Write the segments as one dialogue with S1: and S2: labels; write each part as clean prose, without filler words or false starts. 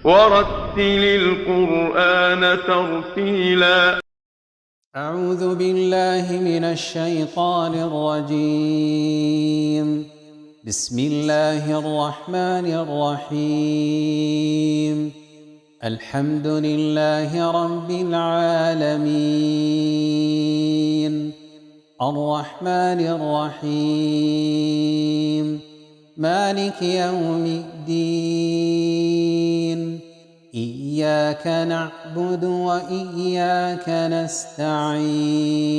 S1: ورتل القرآن ترتيلا.
S2: أعوذ بالله من الشيطان الرجيم. بسم الله الرحمن الرحيم. الحمد لله رب العالمين، الرحمن الرحيم، مالك يوم الدين. إياك نعبد وإياك نستعين.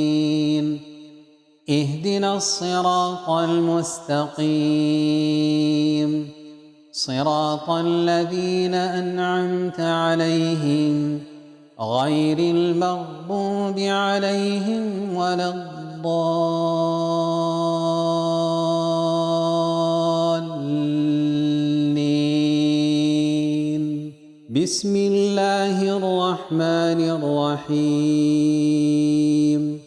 S2: اهدنا الصراط المستقيم، صراط الذين أنعمت عليهم غير المغضوب عليهم ولا الضالين. بسم الله الرحمن الرحيم.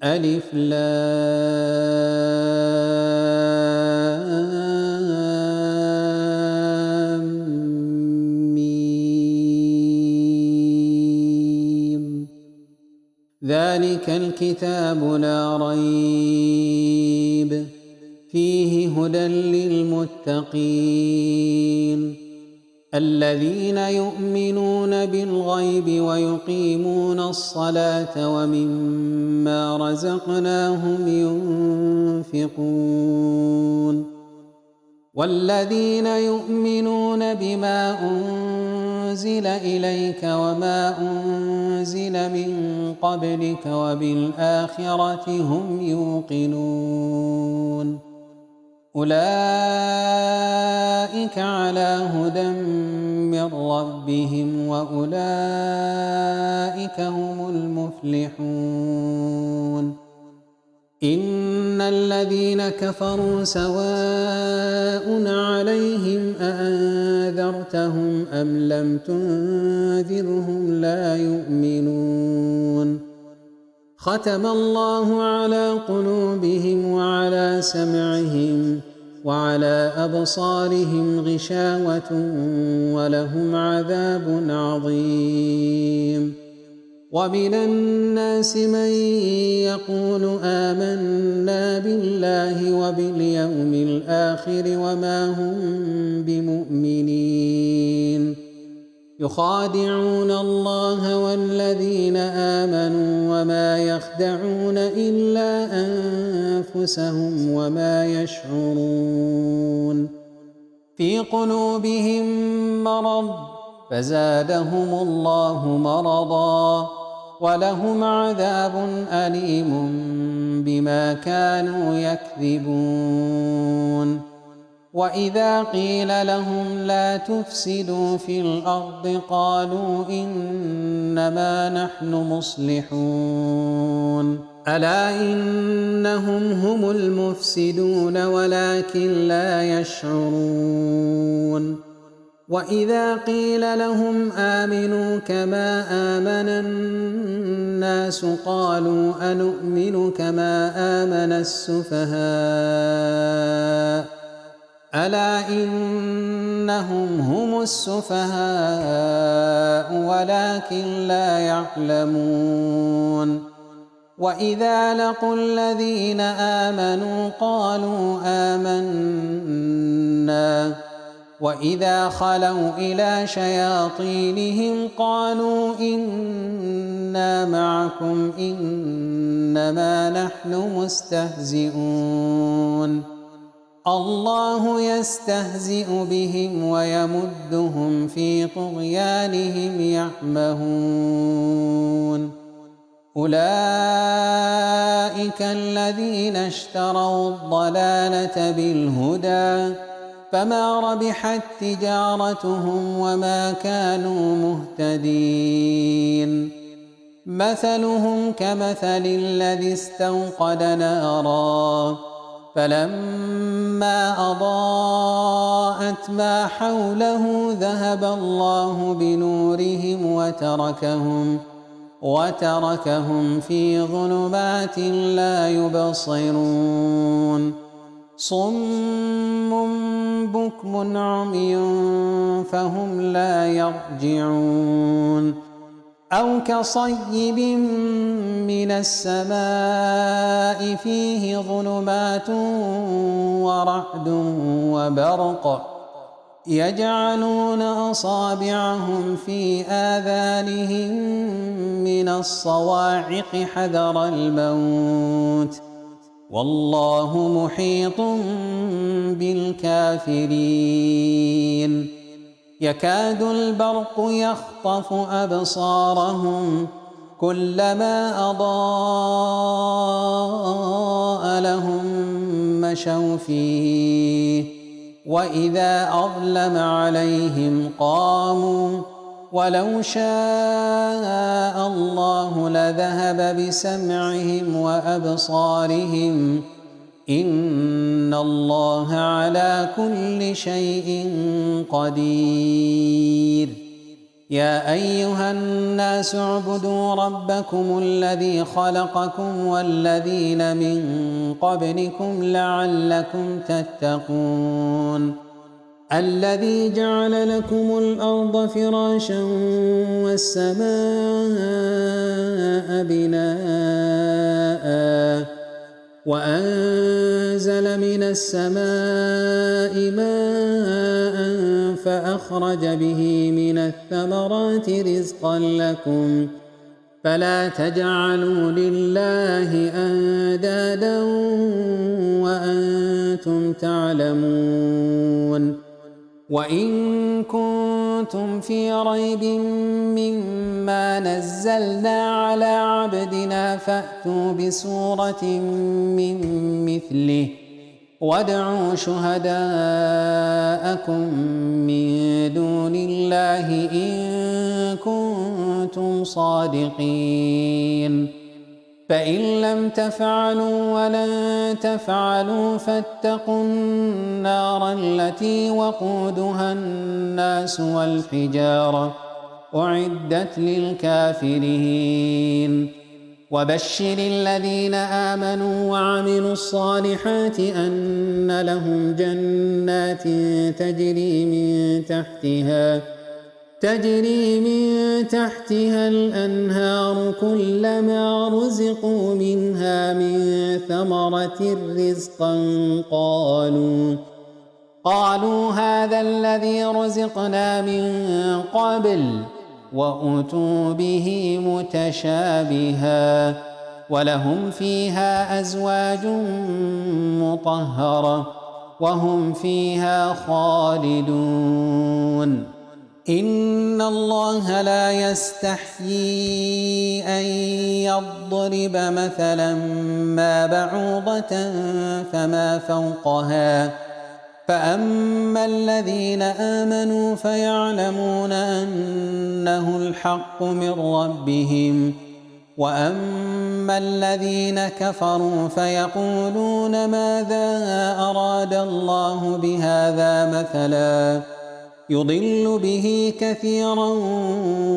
S2: ألف لام ميم. ذلك الكتاب لا ريب فيه هدى للمتقين الذين يؤمنون بالغيب ويقيمون الصلاة ومما رزقناهم ينفقون والذين يؤمنون بما أنزل إليك وما أنزل من قبلك وبالآخرة هم يوقنون أولئك على هدى من ربهم وأولئك هم المفلحون. إن الذين كفروا سواء عليهم أأنذرتهم أم لم تنذرهم لا يؤمنون. ختم الله على قلوبهم وعلى سمعهم وعلى أبصارهم غشاوة ولهم عذاب عظيم. ومن الناس من يقول آمنا بالله وباليوم الآخر وما هم بمؤمنين يخادعون الله والذين آمنوا وما يخدعون إلا أنفسهم وما يشعرون. في قلوبهم مرض فزادهم الله مرضا ولهم عذاب أليم بما كانوا يكذبون. وإذا قيل لهم لا تفسدوا في الأرض قالوا إنما نحن مصلحون. ألا إنهم هم المفسدون ولكن لا يشعرون. وإذا قيل لهم آمنوا كما آمن الناس قالوا أنؤمن كما آمن السفهاء ألا إنهم هم السفهاء ولكن لا يعلمون. وإذا لقوا الذين آمنوا قالوا آمنا وإذا خلوا إلى شياطينهم قالوا إنا معكم إنما نحن مستهزئون. الله يستهزئ بهم ويمدهم في طغيانهم يعمهون. أولئك الذين اشتروا الضلالة بالهدى فما ربحت تجارتهم وما كانوا مهتدين. مثلهم كمثل الذي استوقد نارا فلما أضاءت ما حوله ذهب الله بنورهم وتركهم في ظلمات لا يبصرون. صم بكم عمي فهم لا يرجعون أو كصيب من السماء فيه ظلمات ورعد وبرق يجعلون أصابعهم في آذانهم من الصواعق حذر الموت والله محيط بالكافرين يكاد البرق يخطف أبصارهم كلما أضاء لهم مشوا فيه وإذا أظلم عليهم قاموا ولو شاء الله لذهب بسمعهم وأبصارهم إن الله على كل شيء قدير يا أيها الناس اعبدوا ربكم الذي خلقكم والذين من قبلكم لعلكم تتقون الذي جعل لكم الأرض فراشا والسماء بناء وأنزل من السماء ماء فأخرج به من الثمرات رزقا لكم فلا تجعلوا لله أندادا وأنتم تعلمون وإن كنتم في ريب مما نزلنا على عبدنا فأتوا بسورة من مثله وادعوا شهداءكم من دون الله إن كنتم صادقين فإن لم تفعلوا ولن تفعلوا فاتقوا النار التي وقودها الناس والحجارة أعدت للكافرين وبشر الذين آمنوا وعملوا الصالحات أن لهم جنات تجري من تحتها الأنهار كلما رزقوا منها من ثمرة رزقا قالوا هذا الذي رزقنا من قبل وأتوا به متشابها ولهم فيها أزواج مطهرة وهم فيها خالدون إن الله لا يستحيي أن يضرب مثلا ما بعوضة فما فوقها فأما الذين آمنوا فيعلمون أنه الحق من ربهم وأما الذين كفروا فيقولون ماذا أراد الله بهذا مثلا يضل به كثيرا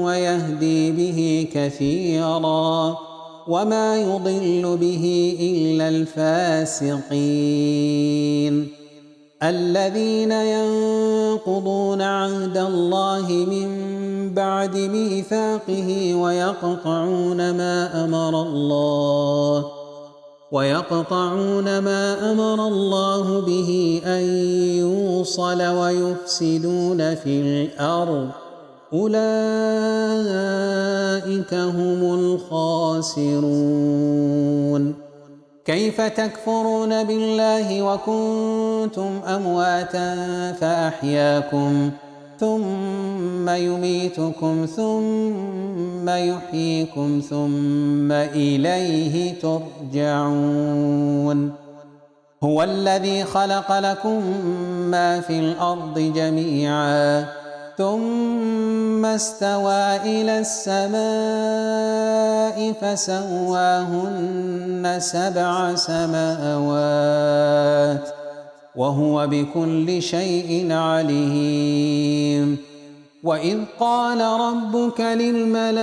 S2: ويهدي به كثيرا وما يضل به إلا الفاسقين الذين ينقضون عهد الله من بعد ميثاقه ويقطعون ما أمر الله به أن يوصل ويفسدون في الأرض أولئك هم الخاسرون كيف تكفرون بالله وكنتم أمواتا فأحياكم ثم يميتكم ثم يحييكم ثم إليه ترجعون هو الذي خلق لكم ما في الأرض جميعا ثم استوى إلى السماء فسواهن 7 سماوات وهو بكل شيء عليم وإذ قال ربك للملائكة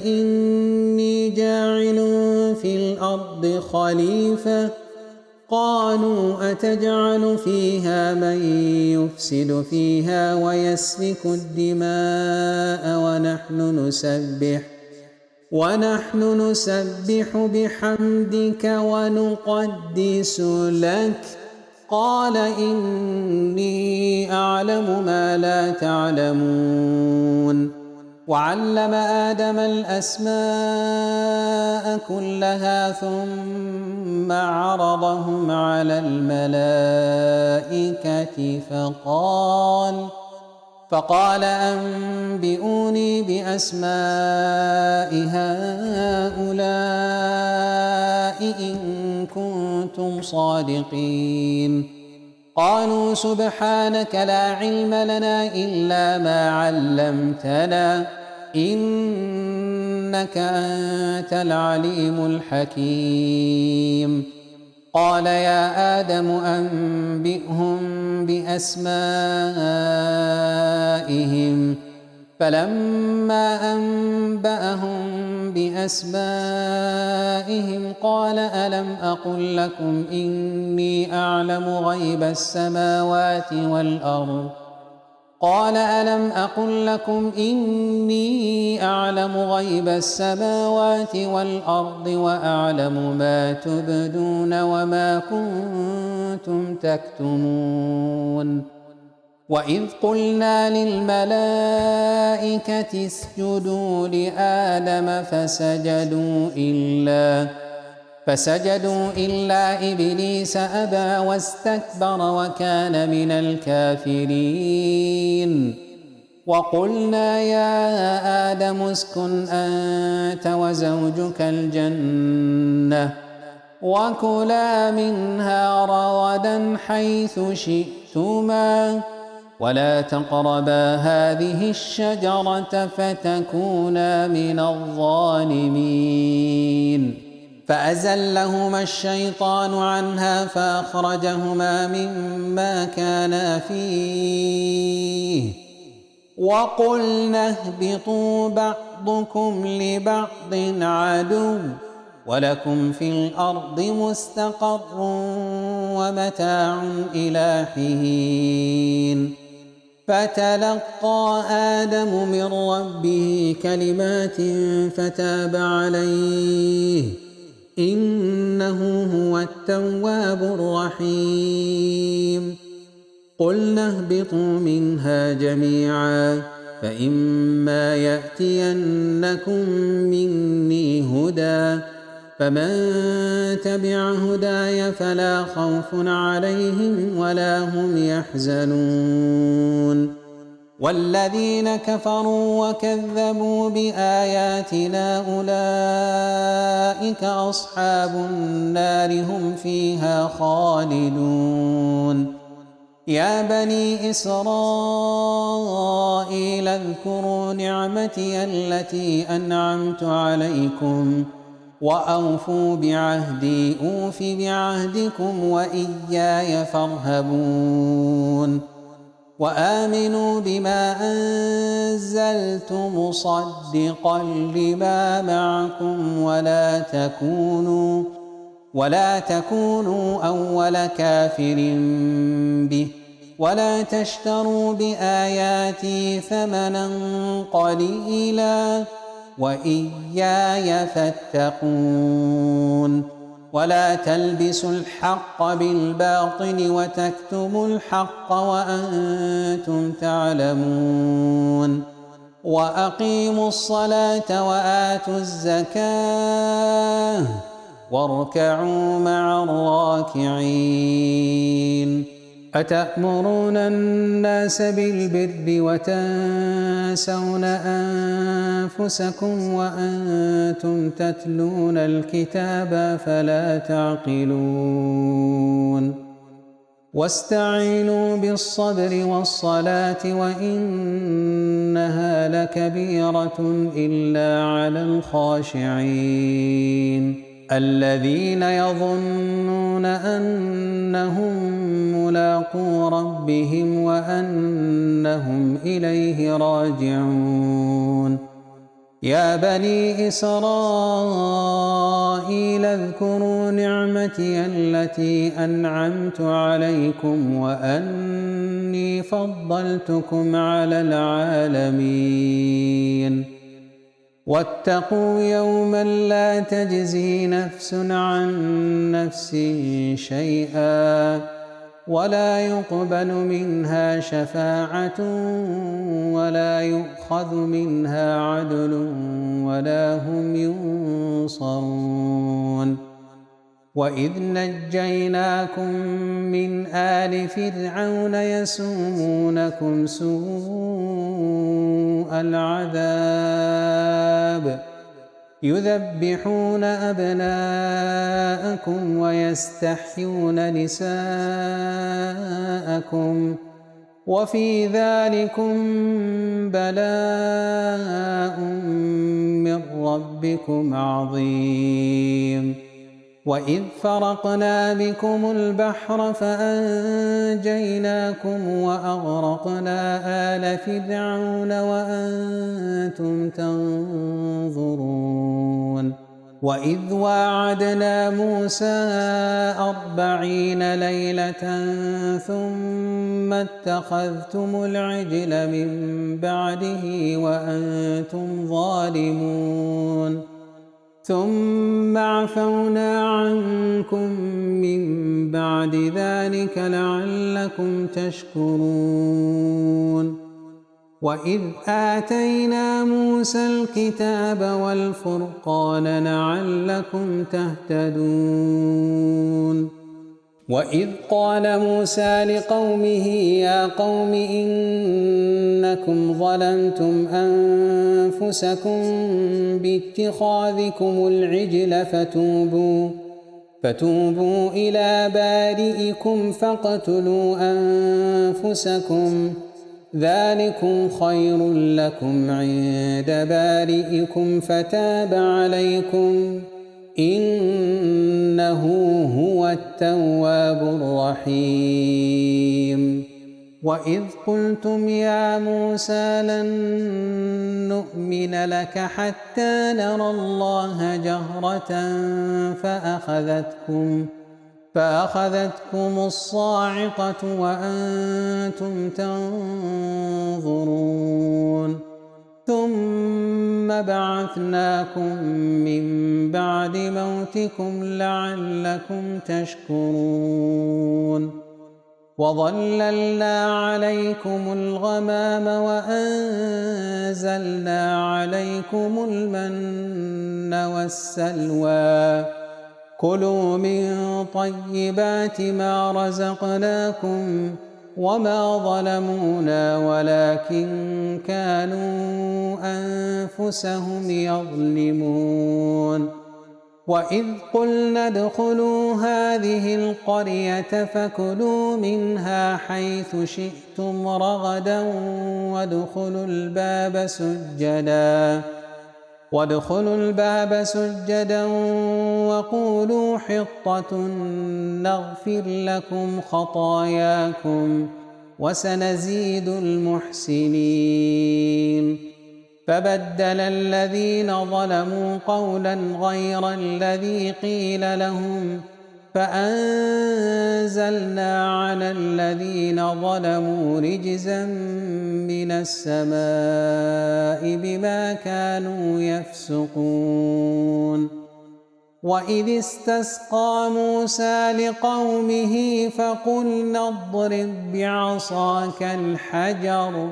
S2: إني جاعل في الأرض خليفة قالوا أتجعل فيها من يفسد فيها ويسفك الدماء ونحن نسبح بحمدك ونقدس لك قال إني أعلم ما لا تعلمون وعلم آدم الأسماء كلها ثم عرضهم على الملائكة فقال أنبئوني بأسماء هؤلاء إن كنتم صادقين قالوا سبحانك لا علم لنا إلا ما علمتنا إنك أنت العليم الحكيم قال يا آدم أنبئهم بأسمائهم فلما أنبأهم بأسمائهم قال ألم أقل لكم إني أعلم غيب السماوات والأرض وأعلم ما تبدون وما كنتم تكتمون وإذ قلنا للملائكة اسجدوا لآدم فسجدوا إلا إبليس أبى واستكبر وكان من الكافرين وقلنا يا آدم اسكن أنت وزوجك الجنة وكلا منها رغدا حيث شئتما ولا تقربا هذه الشجرة فتكونا من الظالمين فأزلهما الشيطان عنها فأخرجهما مما كانا فيه وقلنا اهبطوا بعضكم لبعض عدو ولكم في الأرض مستقر ومتاع إلى حين فتلقى آدم من ربه كلمات فتاب عليه إنه هو التواب الرحيم قلنا اهبطوا منها جميعا فإما يأتينكم مني هدى فمن تبع هداي فلا خوف عليهم ولا هم يحزنون والذين كفروا وكذبوا بآياتنا أولئك أصحاب النار هم فيها خالدون يا بني إسرائيل اذكروا نعمتي التي أنعمت عليكم وأوفوا بعهدي أوف بعهدكم وإياي فارهبون وآمنوا بما أنزلت مصدقا لما معكم ولا تكونوا أول كافر به ولا تشتروا بآياتي ثمنا قليلا وإياي فاتقون ولا تلبسوا الحق بالباطل وتكتموا الحق وأنتم تعلمون وأقيموا الصلاة وآتوا الزكاة واركعوا مع الراكعين أتأمرون الناس بالبر وتنسون أنفسكم وأنتم تتلون الكتاب فلا تعقلون واستعينوا بالصبر والصلاة وإنها لكبيرة إلا على الخاشعين الذين يظنون أنهم ملاقو ربهم وأنهم إليه راجعون يا بني إسرائيل اذكروا نعمتي التي أنعمت عليكم وأني فضلتكم على العالمين واتقوا يوما لا تجزي نفس عن نفس شيئا ولا يقبل منها شفاعة ولا يؤخذ منها عدل ولا هم ينصرون وإذ نجيناكم من آل فرعون يسومونكم سوء العذاب يذبحون أبناءكم ويستحيون نساءكم وفي ذلكم بلاء من ربكم عظيم وإذ فرقنا بكم البحر فأنجيناكم وأغرقنا آل فرعون وأنتم تنظرون وإذ واعدنا موسى 40 ليلة ثم اتخذتم العجل من بعده وأنتم ظالمون ثم عفونا عنكم من بعد ذلك لعلكم تشكرون وإذ آتينا موسى الكتاب والفرقان لعلكم تهتدون وإذ قال موسى لقومه يا قوم إنكم ظلمتم أنفسكم باتخاذكم العجل فتوبوا إلى بارئكم فاقتلوا أنفسكم ذلكم خير لكم عند بارئكم فتاب عليكم إنه هو التواب الرحيم وإذ قلتم يا موسى لن نؤمن لك حتى نرى الله جهرة فأخذتكم الصاعقة وأنتم تنظرون ثم بعثناكم من بعد موتكم لعلكم تشكرون وظللنا عليكم الغمام وأنزلنا عليكم المن والسلوى كلوا من طيبات ما رزقناكم وما ظلمونا ولكن كانوا أنفسهم يظلمون وإذ قلنا ادخلوا هذه القرية فكلوا منها حيث شئتم رغدا وادخلوا الباب سجدا وقولوا حطة نغفر لكم خطاياكم وسنزيد المحسنين فبدل الذين ظلموا قولا غير الذي قيل لهم فأنزلنا على الذين ظلموا رجزا من السماء بما كانوا يفسقون وإذ استسقى موسى لقومه فقلنا اضرب بعصاك الحجر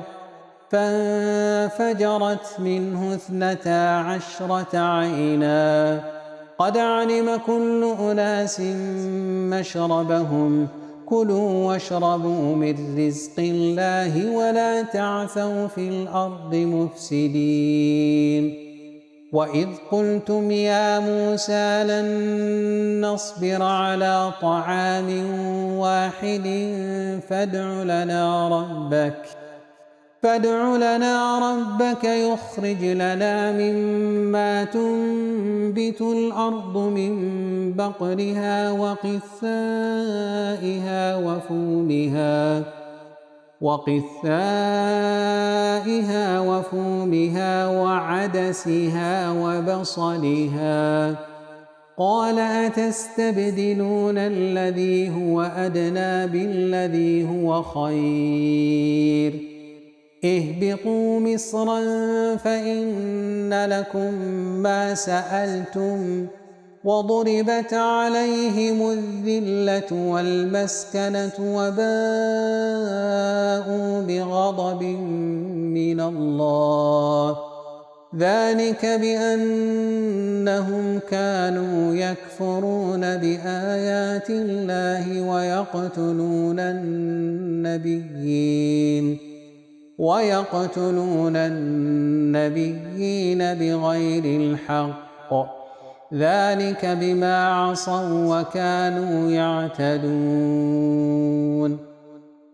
S2: فانفجرت منه 12 عينا قد علم كل أناس مشربهم كلوا واشربوا من رزق الله ولا تعثوا في الأرض مفسدين وإذ قلتم يا موسى لن نصبر على طعام واحد فادع لنا ربك يخرج لنا مما تنبت الأرض من بقلها وقثائها وقثائها وفومها وعدسها وبصلها. قال أتستبدلون الذي هو أدنى بالذي هو خير اهبطوا مصرا فإن لكم ما سألتم وضربت عليهم الذلة والمسكنة وباءوا بغضب من الله ذلك بأنهم كانوا يكفرون بآيات الله ويقتلون النبيين بغير الحق ذلك بما عصوا وكانوا يعتدون.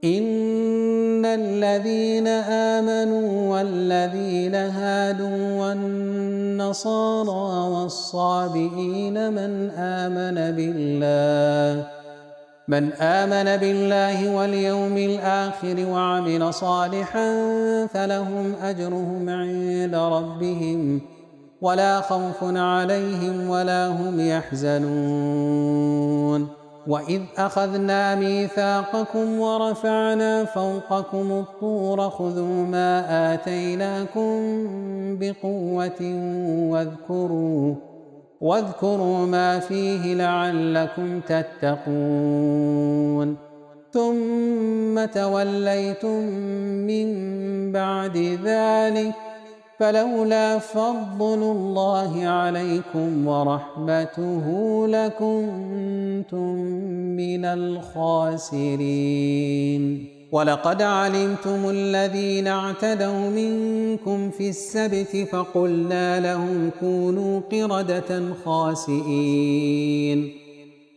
S2: إن الذين آمنوا والذين هادوا والنصارى والصابئين من آمن بالله واليوم الآخر وعمل صالحا فلهم أجرهم عند ربهم ولا خوف عليهم ولا هم يحزنون. وإذ أخذنا ميثاقكم ورفعنا فوقكم الطور خذوا ما آتيناكم بقوة واذكروا ما فيه لعلكم تتقون. ثم توليتم من بعد ذلك فلولا فضل الله عليكم ورحمته لكنتم من الخاسرين. ولقد علمتم الذين اعتدوا منكم في السبت فقلنا لهم كونوا قردة خاسئين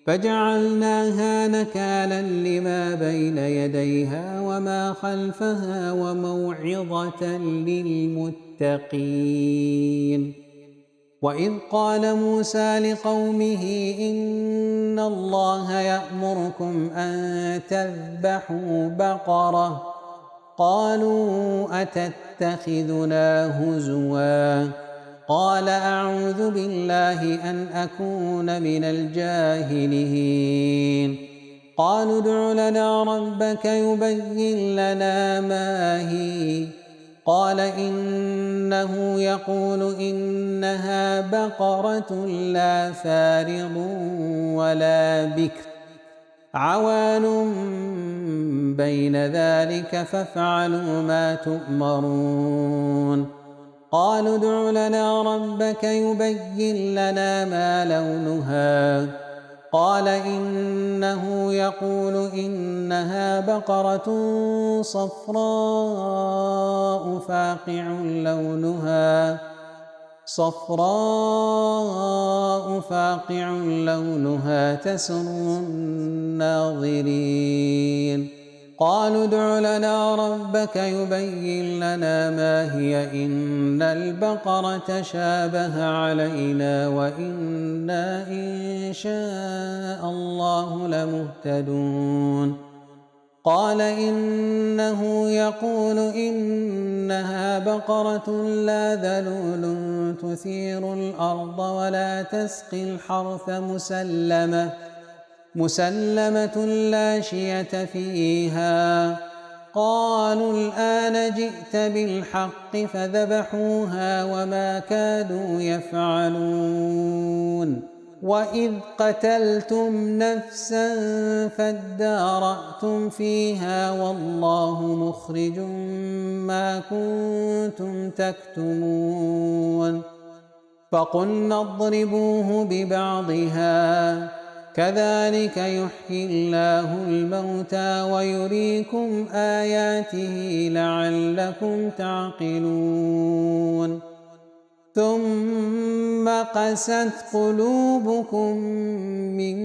S2: فجعلناها نكالا لما بين يديها وما خلفها وموعظة للمتقين. وإذ قال موسى لقومه إن الله يأمركم أن تذبحوا بقرة قالوا أتتخذنا هزوا قال أعوذ بالله أن أكون من الجاهلين. قالوا ادع لنا ربك يبين لنا ما هي قال إنه يقول إنها بقرة لا فارض ولا بكر عوان بين ذلك فافعلوا ما تؤمرون. قالوا ادع لنا ربك يبين لنا ما لونها قال إنه يقول إنها بقرة صفراء فاقع لونها تسر الناظرين. قالوا ادع لنا ربك يبين لنا ما هي إن البقرة شابه علينا وإنا إن شاء الله لمهتدون. قال إنه يقول إنها بقرة لا ذلول تثير الأرض ولا تسقي الحرث مسلمة لا شية فيها. قالوا الآن جئت بالحق فذبحوها وما كادوا يفعلون. وإذ قتلتم نفسا فادارأتم فيها والله مخرج ما كنتم تكتمون. فقلنا اضربوه ببعضها كذلك يحيي الله الموتى ويريكم آياته لعلكم تعقلون. ثم قست قلوبكم من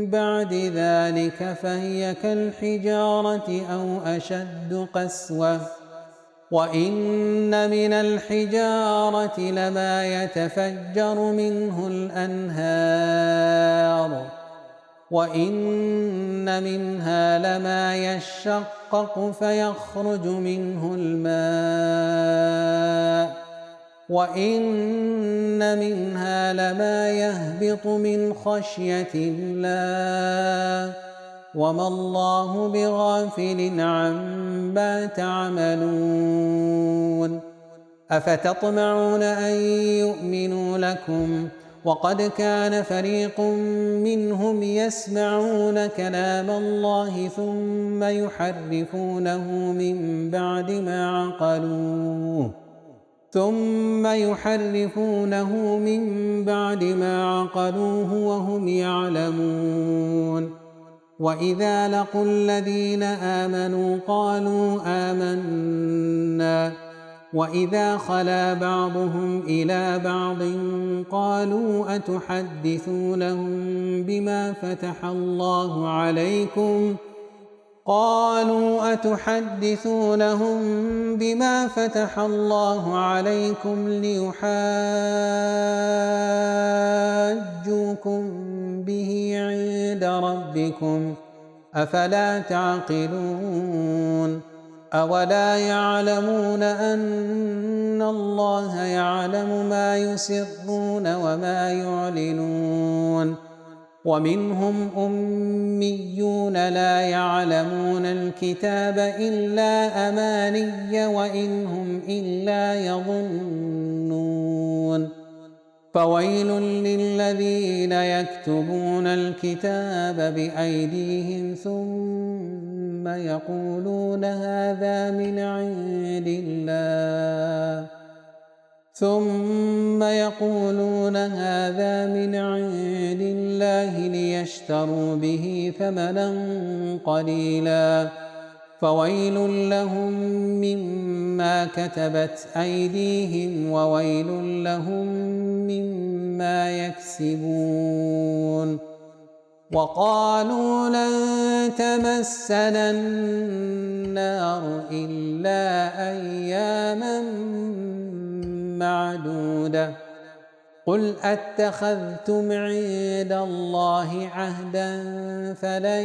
S2: بعد ذلك فهي كالحجارة أو أشد قسوة وإن من الحجارة لما يتفجر منه الأنهار وإن منها لما يشقق فيخرج منه الماء وإن منها لما يهبط من خشية الله وما الله بغافل عما تعملون أفتطمعون أن يؤمنوا لكم وقد كان فريق منهم يسمعون كلام الله ثم يحرفونه من بعد ما عقلوه وهم يعلمون وإذا لقوا الذين آمنوا قالوا آمنا وإذا خلا بعضهم إلى بعض قالوا أتحدثونهم بما فتح الله عليكم ليحاجوكم به عند ربكم أفلا تعقلون أولا يعلمون أن الله يعلم ما يسرون وما يعلنون ومنهم أميون لا يعلمون الكتاب إلا أماني وإن هم إلا يظنون فويل للذين يكتبون الكتاب بأيديهم ثم يقولون هذا من عند الله ليشتروا به ثمنا قليلا فويل لهم مما كتبت أيديهم وويل لهم مما يكسبون وقالوا لن تمسنا النار إلا أياما معدودة قل أتخذتم عند الله عهدا فلن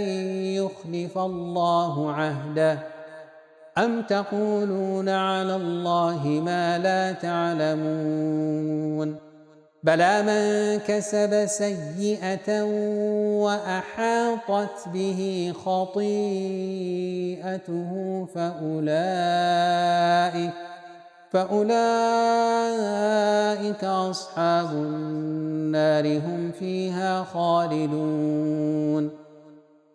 S2: يخلف الله عهده أم تقولون على الله ما لا تعلمون بلى من كسب سيئة وأحاطت به خطيئته فأولئك أصحاب النار هم فيها خالدون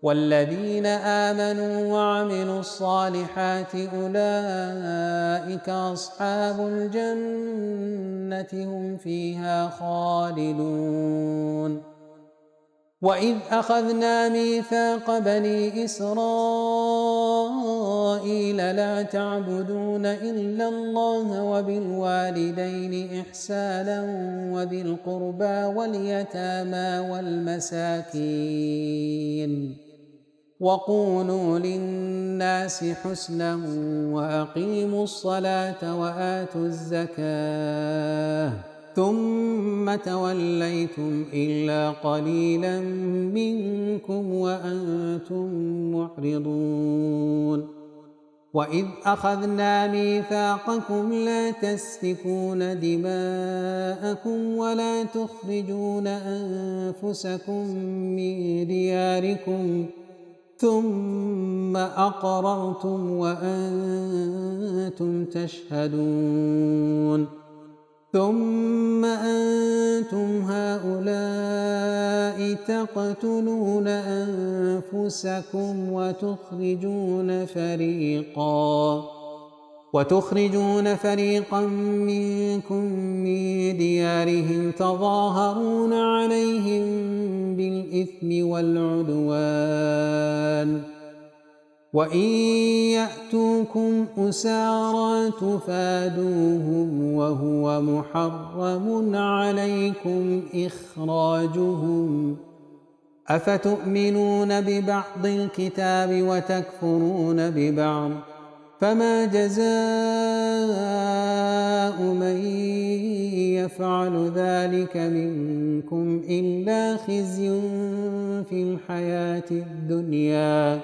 S2: والذين آمنوا وعملوا الصالحات أولئك أصحاب الجنة هم فيها خالدون وإذ أخذنا ميثاق بني إسرائيل لا تعبدون إلا الله وبالوالدين إحسانا وذي القربى واليتامى والمساكين وقولوا للناس حسنا وأقيموا الصلاة وآتوا الزكاة ثم توليتم إلا قليلا منكم وأنتم معرضون وإذ أخذنا ميثاقكم لا تسفكون دماءكم ولا تخرجون أنفسكم من دياركم ثم أقررتم وأنتم تشهدون ثم أنتم هؤلاء تقتلون أنفسكم وتخرجون فريقا منكم من ديارهم تظاهرون عليهم بالإثم والعدوان وإن يأتوكم أسارى تفادوهم وهو محرم عليكم إخراجهم أفتؤمنون ببعض الكتاب وتكفرون ببعض فما جزاء من يفعل ذلك منكم إلا خزي في الحياة الدنيا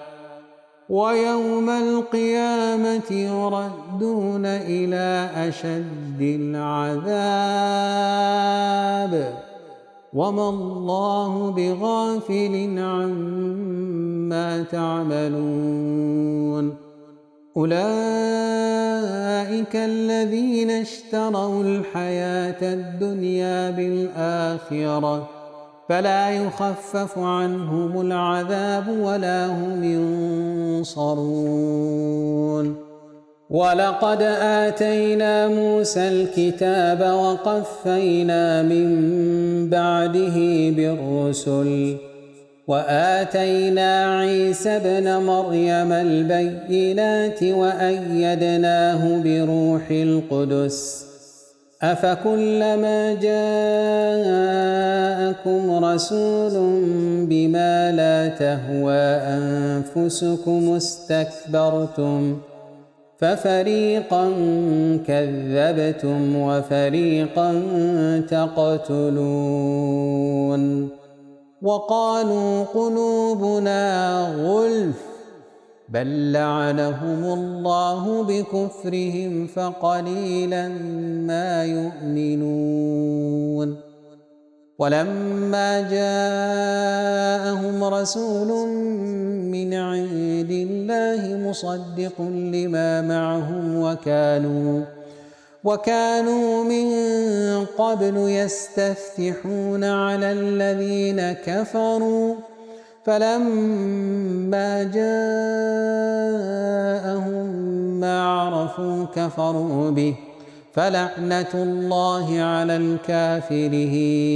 S2: ويوم القيامة يردون إلى أشد العذاب وما الله بغافل عما تعملون أولئك الذين اشتروا الحياة الدنيا بالآخرة فلا يخفف عنهم العذاب ولا هم ينصرون ولقد آتينا موسى الكتاب وقفينا من بعده بالرسل وآتينا عيسى ابن مريم البينات وأيدناه بروح القدس أفكلما جاءكم رسول بما لا تهوى أنفسكم استكبرتم ففريقا كذبتم وفريقا تقتلون وقالوا قلوبنا غلف بل لعنهم الله بكفرهم فقليلا ما يؤمنون ولما جاءهم رسول من عند الله مصدق لما معهم وكانوا من قبل يستفتحون على الذين كفروا فلما جاءهم ما عرفوا كفروا به فلعنة الله على الكافرين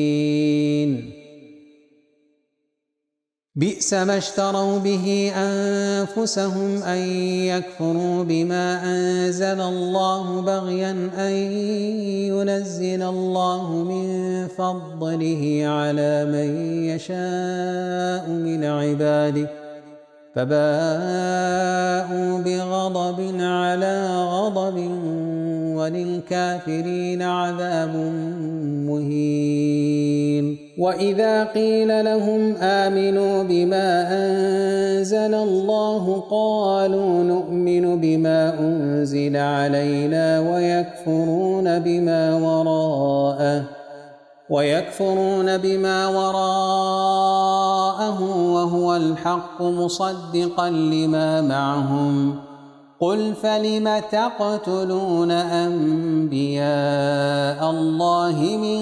S2: بئس ما اشتروا به أنفسهم أن يكفروا بما أنزل الله بغيا أن ينزل الله من فضله على من يشاء من عباده فباءوا بغضب على غضب وللكافرين عذاب مهين وإذا قيل لهم آمنوا بما أنزل الله قالوا نؤمن بما أنزل علينا ويكفرون بما وراءه وهو الحق مصدقا لما معهم قل فلم تقتلون أنبياء الله من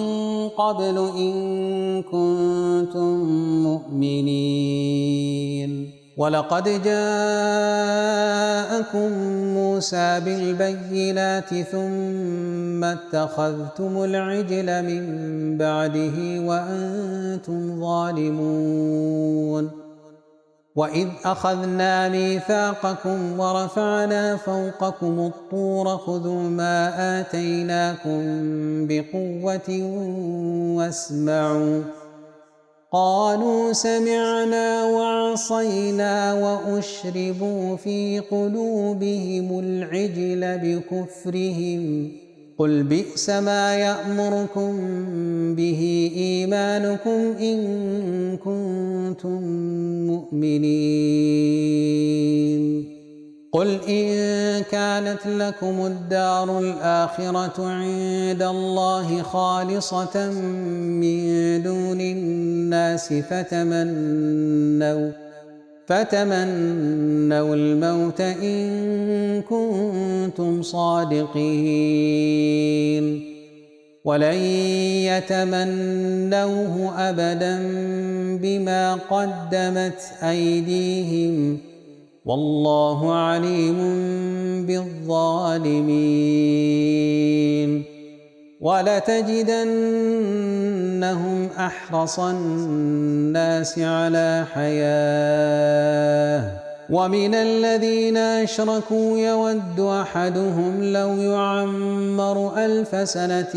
S2: قبل إن كنتم مؤمنين ولقد جاءكم موسى بالبينات ثم اتخذتم العجل من بعده وأنتم ظالمون وإذ أخذنا ميثاقكم ورفعنا فوقكم الطور خذوا ما آتيناكم بقوة واسمعوا قالوا سمعنا وعصينا وأشربوا في قلوبهم العجل بكفرهم قل بئس ما يأمركم به إيمانكم إن كنتم مؤمنين قل إن كانت لكم الدار الآخرة عند الله خالصة من دون الناس فتمنوا الموت إن كنتم صادقين ولن يتمنوه أبدا بما قدمت أيديهم والله عليم بالظالمين ولتجدنهم أحرص الناس على حياة ومن الذين أشركوا يود أحدهم لو يعمر 1000 سنة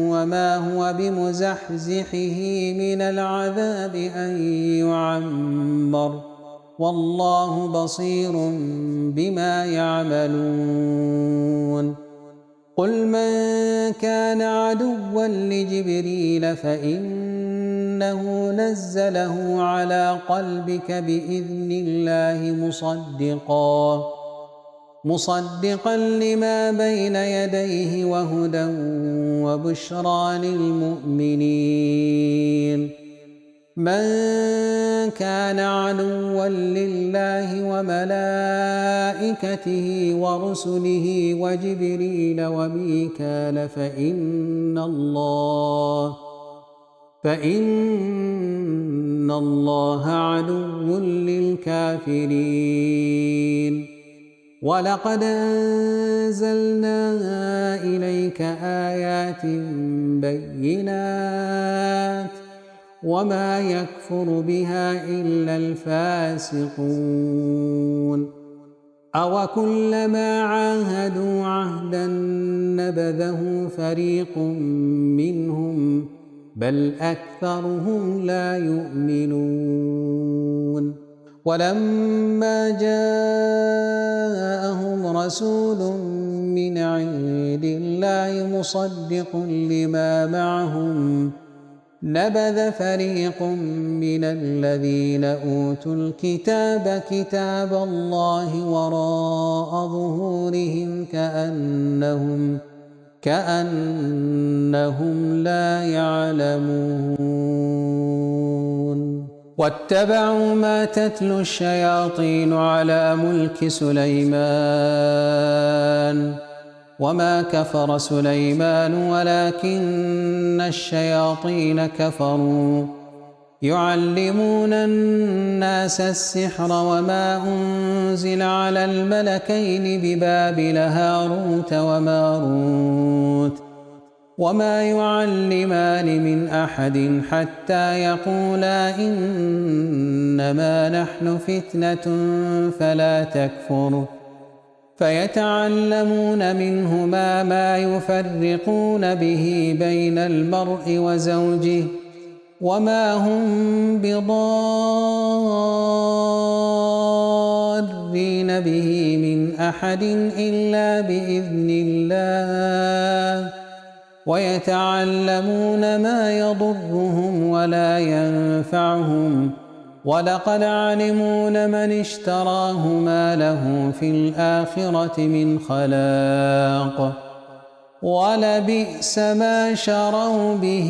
S2: وما هو بمزحزحه من العذاب أن يعمر والله بصير بما يعملون قل من كان عدوا لجبريل فإنه نزله على قلبك بإذن الله مصدقا لما بين يديه وهدى وبشرى للمؤمنين من كان عدوا لله وملائكته ورسله وجبريل وميكال فإن الله عدو للكافرين ولقد أنزلنا إليك آيات بينات وما يكفر بها إلا الفاسقون أوكلما عاهدوا عهدا نبذه فريق منهم بل أكثرهم لا يؤمنون ولما جاءهم رسول من عند الله مصدق لما معهم نبذ فريق من الذين أوتوا الكتاب كتاب الله وراء ظهورهم كأنهم لا يعلمون واتبعوا ما تتلو الشياطين على ملك سليمان وما كفر سليمان ولكن الشياطين كفروا يعلمون الناس السحر وما أنزل على الملكين ببابل هاروت وماروت وما يعلمان من أحد حتى يقولا إنما نحن فتنة فلا تكفر فيتعلمون منهما ما يفرقون به بين المرء وزوجه وما هم بضارين به من أحد إلا بإذن الله ويتعلمون ما يضرهم ولا ينفعهم ولقد علموا لمن اشتراه ما له في الآخرة من خلاق ولبئس ما شروا به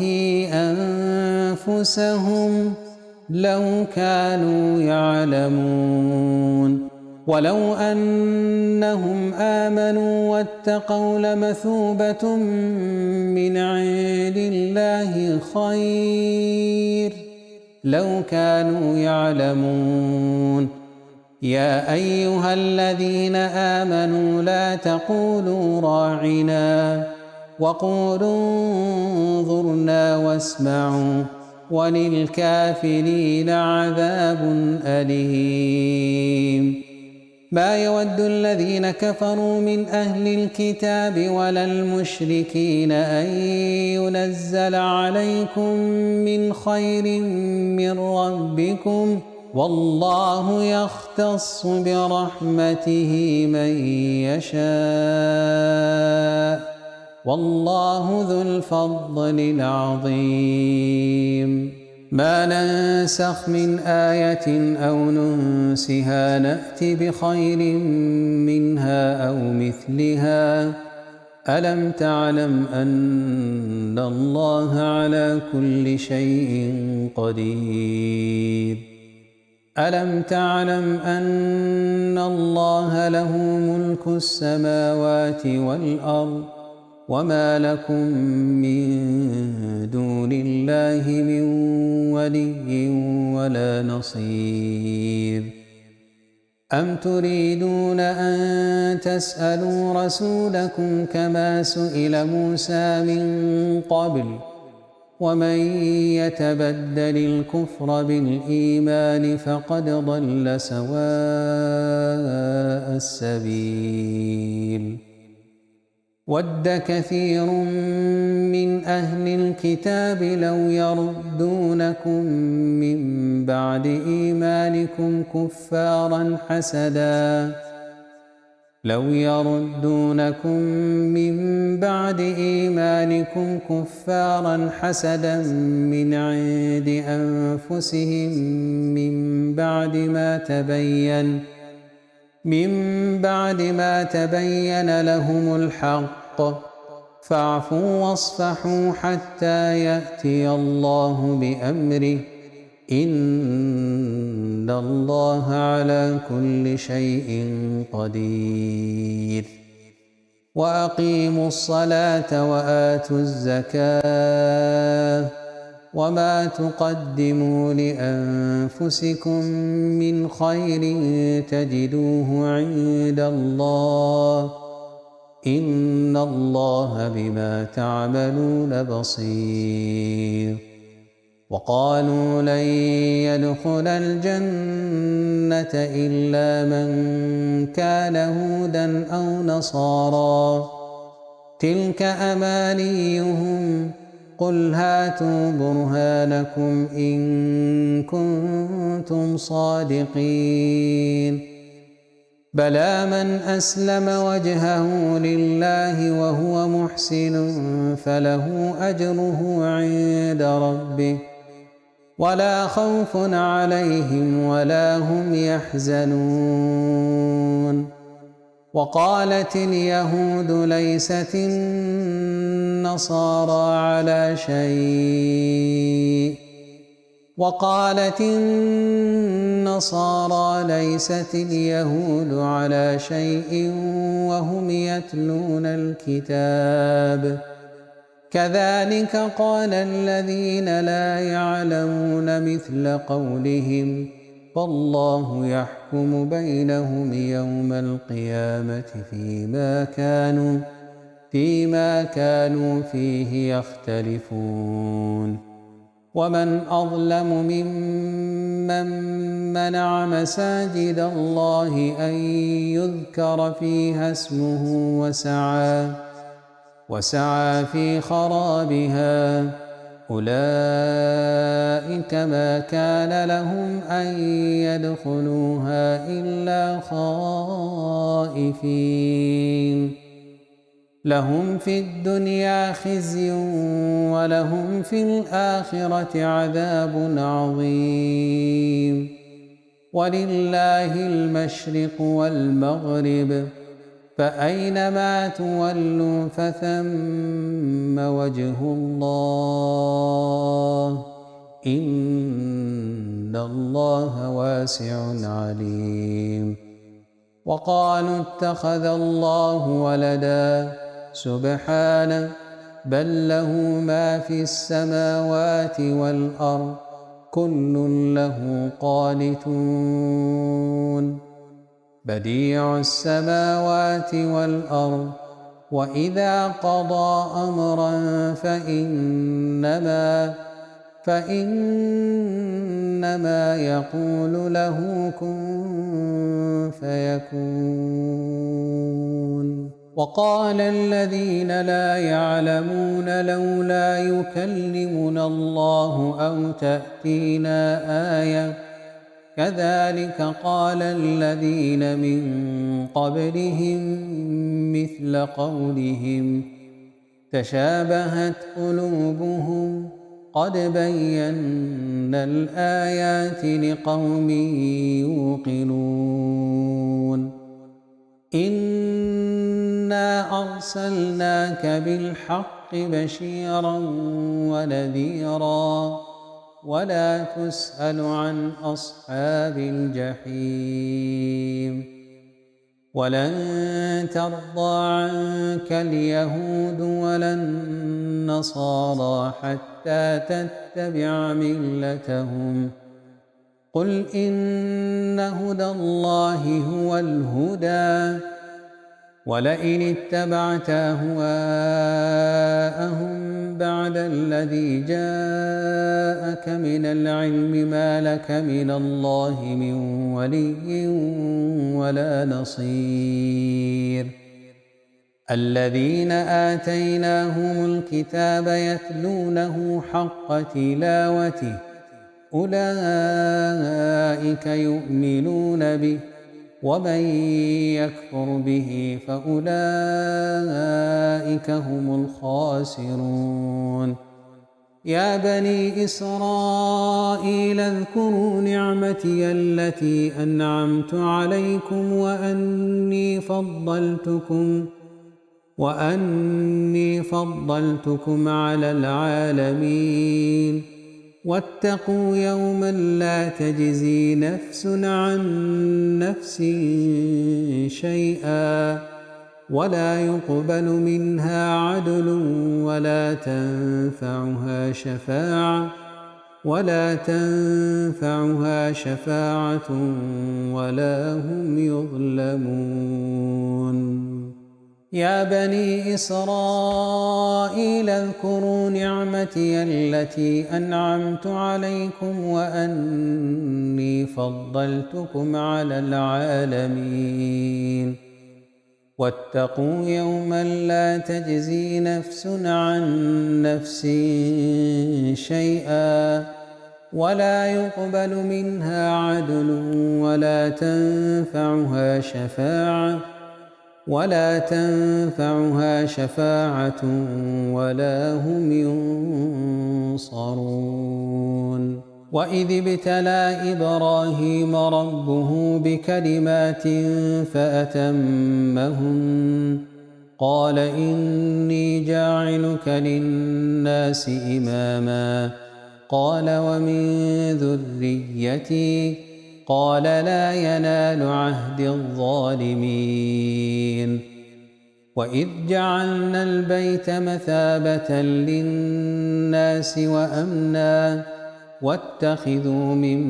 S2: أنفسهم لو كانوا يعلمون ولو أنهم آمنوا واتقوا لمثوبة من عند الله خير لو كانوا يعلمون يا أيها الذين آمنوا لا تقولوا راعنا وقولوا انظرنا واسمعوا وللكافرين عذاب أليم ما يود الذين كفروا من أهل الكتاب ولا المشركين أن ينزل عليكم من خير من ربكم والله يختص برحمته من يشاء والله ذو الفضل العظيم ما ننسخ من آية أو ننسها نأت بخير منها أو مثلها ألم تعلم أن الله على كل شيء قدير ألم تعلم أن الله له ملك السماوات والأرض وما لكم من دون الله من ولي ولا نصير أم تريدون أن تسألوا رسولكم كما سئل موسى من قبل ومن يتبدل الكفر بالإيمان فقد ضل سواء السبيل ود كثير من أهل الكتاب لو يردونكم من بعد إيمانكم كفارا حسدا من عند أنفسهم من بعد ما تبين لهم الحق، فاعفوا واصفحوا حتى يأتي الله بأمره، إن الله على كل شيء قدير. وأقيموا الصلاة وآتوا الزكاة، وما تقدموا لأنفسكم من خير تجدوه عند الله، إن الله بما تعملون بصير. وقالوا لن يدخل الجنة إلا من كان هودا أو نصارى، تلك أمانيهم، قل هاتوا برهانكم إن كنتم صادقين. بلى من أسلم وجهه لله وهو محسن فله أجره عند ربه، ولا خوف عليهم ولا هم يحزنون. وقالت اليهود ليست النصارى على شيء، وقالت النصارى ليست اليهود على شيء وهم يتلون الكتاب، كذلك قال الذين لا يعلمون مثل قولهم، فالله يحكم بينهم يوم القيامة فيما كانوا فيه يختلفون. ومن أظلم ممن منع مساجد الله أن يذكر فيها اسمه وسعى في خرابها، أولئك ما كان لهم أن يدخلوها إلا خائفين، لهم في الدنيا خزي ولهم في الآخرة عذاب عظيم. ولله المشرق والمغرب، فأينما تولوا فثم وجه الله، إن الله واسع عليم. وقالوا اتخذ الله ولدا، سبحانه، بل له ما في السماوات والأرض، كل له قانتون. بديع السماوات والأرض، وإذا قضى أمرا فإنما يقول له كن فيكون. وقال الذين لا يعلمون لولا يكلمنا الله أو تأتينا آية، كذلك قال الذين من قبلهم مثل قولهم، تشابهت قلوبهم، قد بينا الآيات لقوم يوقنون. إنا أرسلناك بالحق بشيرا ونذيرا، ولا تسأل عن أصحاب الجحيم. ولن ترضى عنك اليهود ولا النصارى حتى تتبع ملتهم، قل إن هدى الله هو الهدى، ولئن اتبعت أهواءهم بعد الذي جاءك من العلم ما لك من الله من ولي ولا نصير. الذين آتيناهم الكتاب يتلونه حق تلاوته أولئك يؤمنون به ومن يكفر به فأولئك هم الخاسرون يا بني إسرائيل اذكروا نعمتي التي أنعمت عليكم وأني فضلتكم على العالمين واتقوا يوما لا تجزي نفس عن نفس شيئا ولا يقبل منها عدل ولا تنفعها شفاعة ولا هم يظلمون يا بني إسرائيل اذكروا نعمتي التي أنعمت عليكم وأني فضلتكم على العالمين واتقوا يوما لا تجزي نفس عن نفس شيئا ولا يقبل منها عدل ولا تنفعها شفاعة ولا هم ينصرون وإذ ابتلى إبراهيم ربه بكلمات فأتمهن قال إني جاعلك للناس إماما قال ومن ذريتي قال لا ينال عهد الظالمين وإذ جعلنا البيت مثابة للناس وأمنا واتخذوا من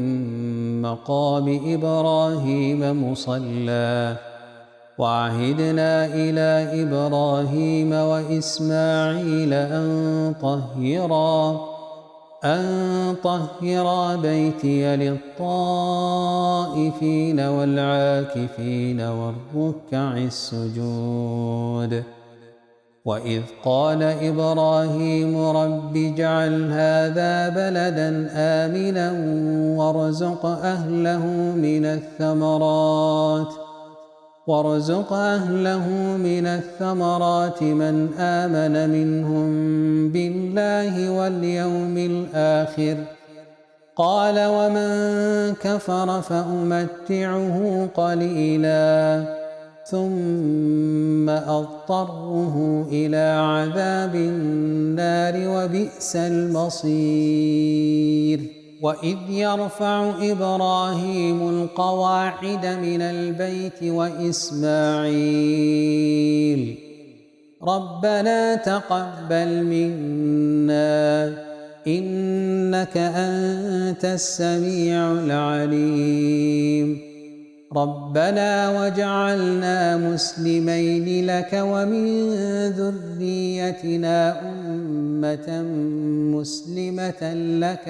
S2: مقام إبراهيم مصلى وعهدنا إلى إبراهيم وإسماعيل أن طهرا بيتي للطائفين والعاكفين والركع السجود وإذ قال إبراهيم رب اجعل هذا بلدا آمنا وارزق أهله من الثمرات من آمن منهم بالله واليوم الآخر قال ومن كفر فأمتعه قليلا ثم أضطره إلى عذاب النار وبئس المصير وإذ يرفع إبراهيم القواعد من البيت وإسماعيل ربنا تقبل منا إنك أنت السميع العليم ربنا واجعلنا مسلمين لك ومن ذريتنا أمة مسلمة لك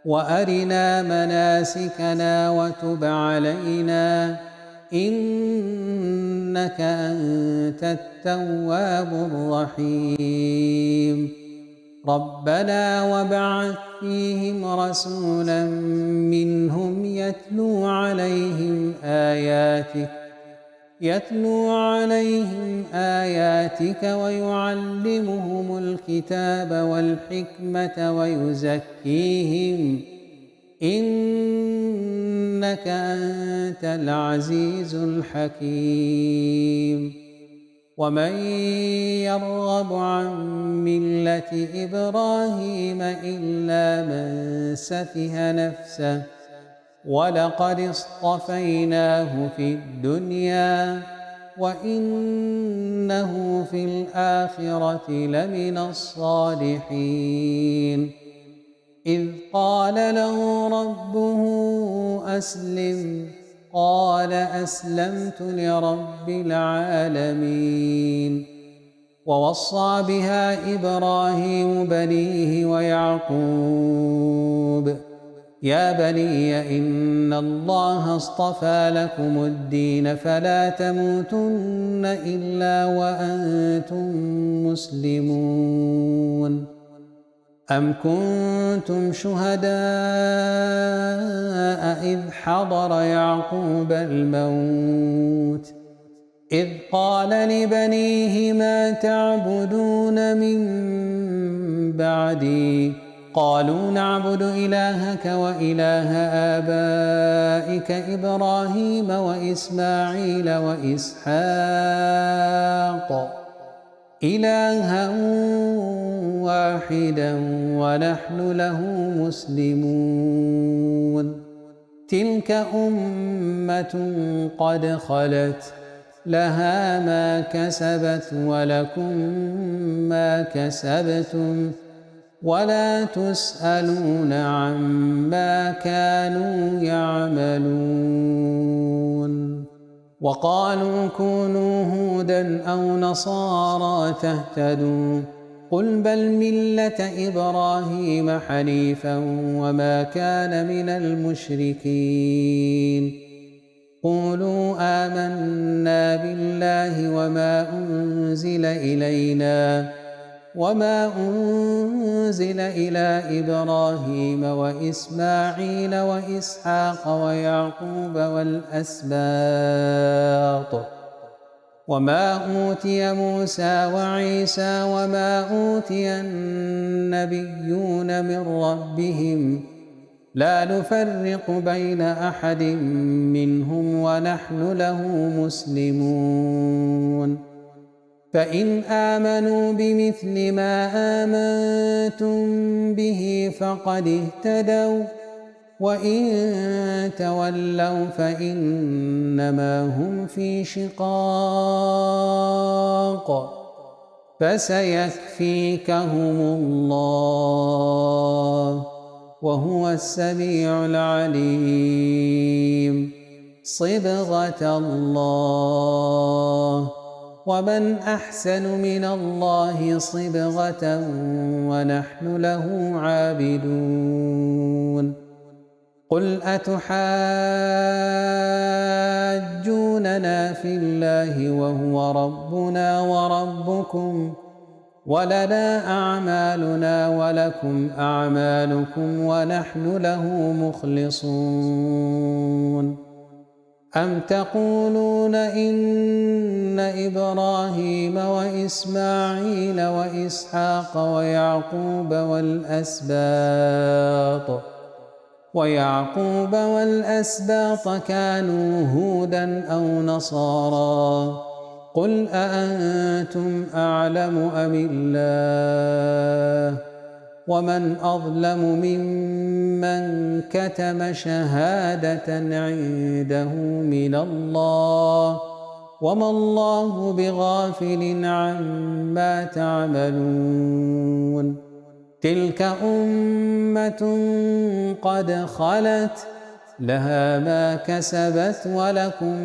S2: وأرنا مناسكنا وتب علينا إنك أنت التواب الرحيم ربنا وابعث فيهم رسولا منهم يتلو عليهم آياتك ويعلمهم الكتاب والحكمة ويزكيهم إنك أنت العزيز الحكيم ومن يرغب عن ملة إبراهيم إلا من سفه نفسه ولقد اصطفيناه في الدنيا وإنه في الآخرة لمن الصالحين إذ قال له ربه أسلم قال أسلمت لرب العالمين ووصى بها إبراهيم بنيه ويعقوب يا بني إن الله اصطفى لكم الدين فلا تموتن إلا وأنتم مسلمون. أم كنتم شهداء إذ حضر يعقوب الموت إذ قال لبنيه ما تعبدون من بعدي قالوا نعبد إلهك وإله آبائك إبراهيم وإسماعيل وإسحاق إلها واحدا ونحن له مسلمون. تلك أمة قد خلت لها ما كسبت ولكم ما كسبتم ولا تسألون عما كانوا يعملون. وقالوا كونوا هودا أو نصارى تهتدوا قل بل ملة إبراهيم حنيفا وما كان من المشركين. قولوا آمنا بالله وما أنزل إلينا وما أنزل إلى إبراهيم وإسماعيل وإسحاق ويعقوب والأسباط وما أوتي موسى وعيسى وما أوتي النبيون من ربهم لا نفرق بين أحد منهم ونحن له مسلمون. فإن آمنوا بمثل ما آمنتم به فقد اهتدوا وإن تولوا فإنما هم في شقاق فسيكفيكهم الله وهو السميع العليم. صبغة الله ومن أحسن من الله صبغة ونحن له عابدون. قل أتحاجوننا في الله وهو ربنا وربكم ولنا أعمالنا ولكم أعمالكم ونحن له مخلصون. أم تقولون إن إبراهيم وإسماعيل وإسحاق ويعقوب والأسباط كانوا هودا أو نصارى قل أأنتم أعلم أم الله ومن أظلم ممن كتم شهادة عنده من الله وما الله بغافل عما تعملون. تلك أمة قد خلت لها ما كسبت ولكم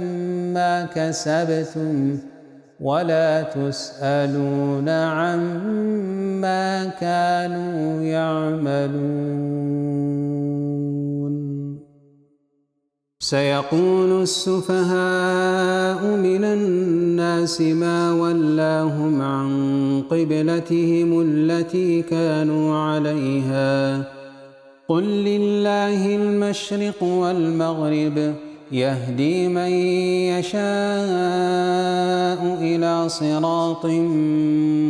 S2: ما كسبتم ولا تسألون عما كانوا يعملون. سيقول السفهاء من الناس ما ولاهم عن قبلتهم التي كانوا عليها قل لله المشرق والمغرب يهدي من يشاء إلى صراط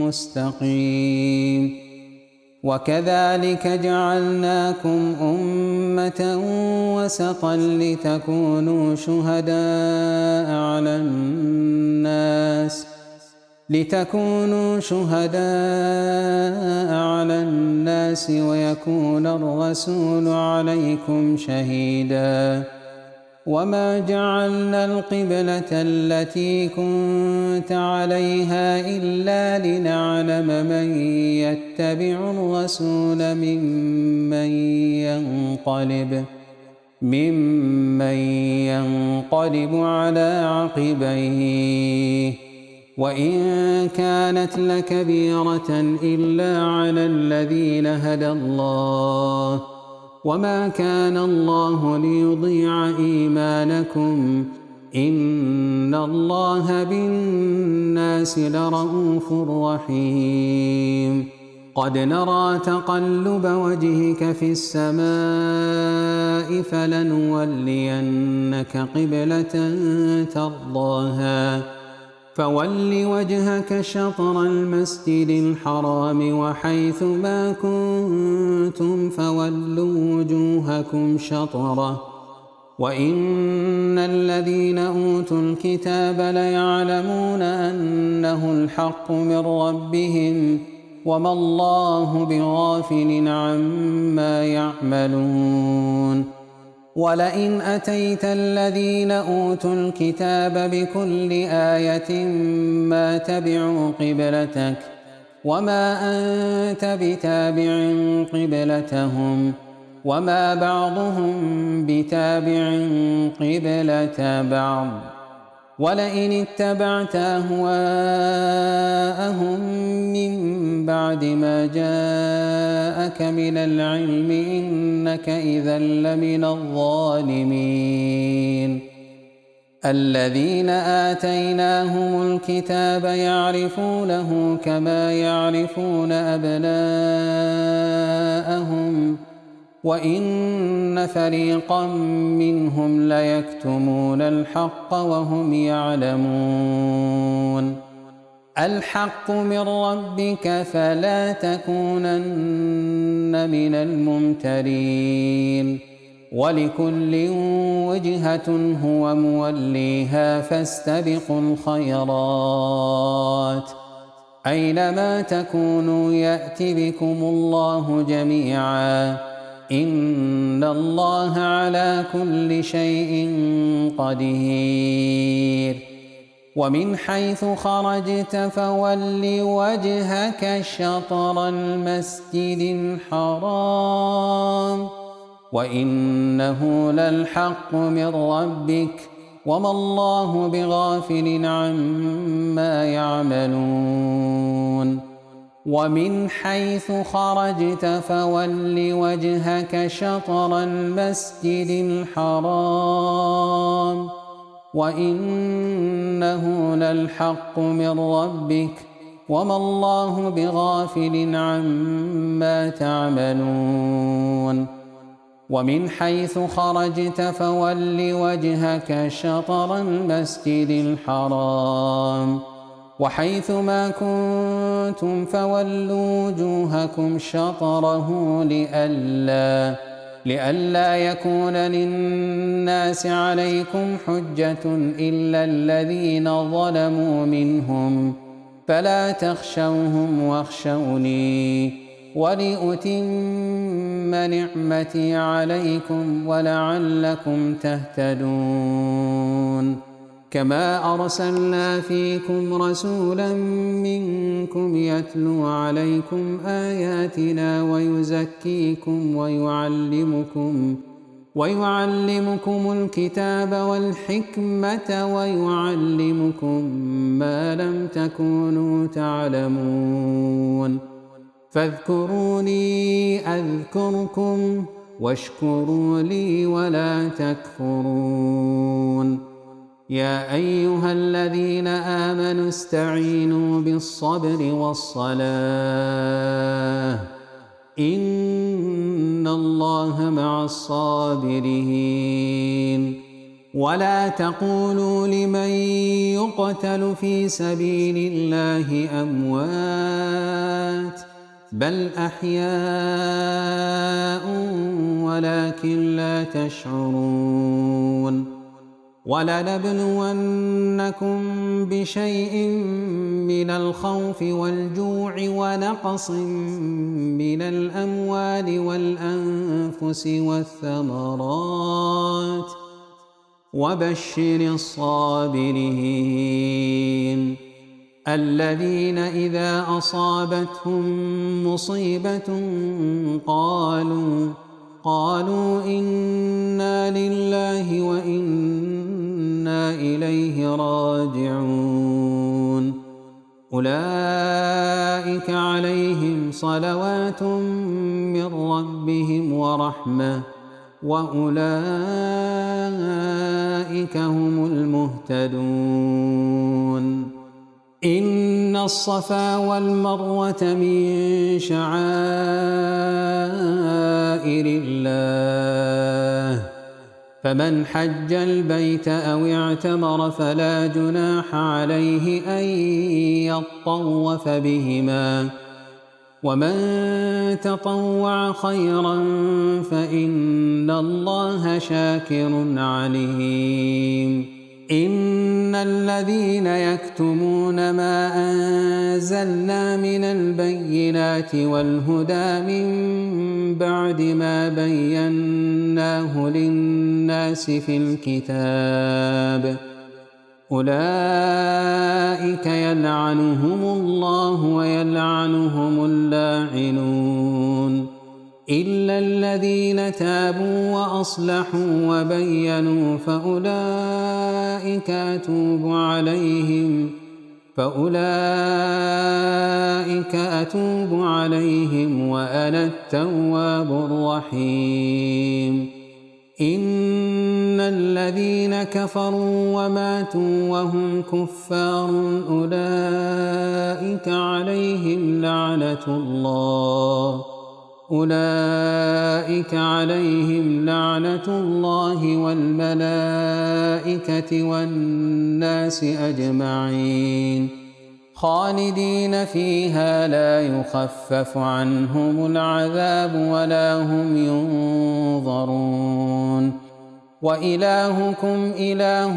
S2: مستقيم. وكذلك جعلناكم أمة وسطا لتكونوا شهداء على الناس ويكون الرسول عليكم شهيدا. وما جعلنا القبلة التي كنت عليها إلا لنعلم من يتبع الرسول ممن ينقلب على عقبيه وإن كانت لكبيرة إلا على الذين هدى الله وما كان الله ليضيع إيمانكم إن الله بالناس لرءوف رحيم قد نرى تقلب وجهك في السماء فلنولينك قبلة ترضاها فول وجهك شطر المسجد الحرام وحيث ما كنتم فولوا وجوهكم شطره وإن الذين أوتوا الكتاب ليعلمون أنه الحق من ربهم وما الله بغافل عما يعملون ولئن أتيت الذين أوتوا الكتاب بكل آية ما تبعوا قبلتك وما أنت بتابع قبلتهم وما بعضهم بتابع قبلة بعض ولئن اتبعت أهواءهم من بعد ما جاءك من العلم إنك إذا لمن الظالمين الذين آتيناهم الكتاب يعرفونه كما يعرفون أبناءهم وإن فريقا منهم ليكتمون الحق وهم يعلمون الحق من ربك فلا تكونن من الممترين ولكل وجهة هو موليها فاستبقوا الخيرات أينما تكونوا يأت بكم الله جميعا إن الله على كل شيء قدير ومن حيث خرجت فول وجهك شطر المسجد الحرام وإنه للحق من ربك وما الله بغافل عما يعملون ومن حيث خرجت فول وجهك شطر المسجد الحرام وإنه للحق من ربك وما الله بغافل عما تعملون ومن حيث خرجت فول وجهك شطر المسجد الحرام وحيث ما كنتم فولوا وجوهكم شطره لئلا يكون للناس عليكم حجة إلا الذين ظلموا منهم فلا تخشوهم واخشوني ولأتم نعمتي عليكم ولعلكم تهتدون كما أرسلنا فيكم رسولا منكم يتلو عليكم آياتنا ويزكيكم ويعلمكم الكتاب والحكمة ويعلمكم ما لم تكونوا تعلمون فاذكروني أذكركم واشكروا لي ولا تكفرون يا أيها الذين آمنوا استعينوا بالصبر والصلاة إن الله مع الصابرين ولا تقولوا لمن يقتل في سبيل الله أموات بل أحياء ولكن لا تشعرون ولنبلونكم بشيء من الخوف والجوع ونقص من الأموال والأنفس والثمرات وبشر الصابرين الذين إذا أصابتهم مصيبة قالوا إنا لله وإنا إليه راجعون أولئك عليهم صلوات من ربهم ورحمة وأولئك هم المهتدون إن الصفا والمروة من شعائر الله فمن حج البيت أو اعتمر فلا جناح عليه أن يطوف بهما ومن تطوع خيرا فإن الله شاكر عليم إن الذين يكتمون ما أنزلنا من البينات والهدى من بعد ما بيناه للناس في الكتاب أولئك يلعنهم الله ويلعنهم اللاعنون إلا الذين تابوا وأصلحوا وبينوا فأولئك أتوب عليهم وأنا التواب الرحيم إن الذين كفروا وماتوا وهم كفار أولئك عليهم لعنة الله والملائكة والناس أجمعين خالدين فيها لا يخفف عنهم العذاب ولا هم ينظرون وإلهكم إله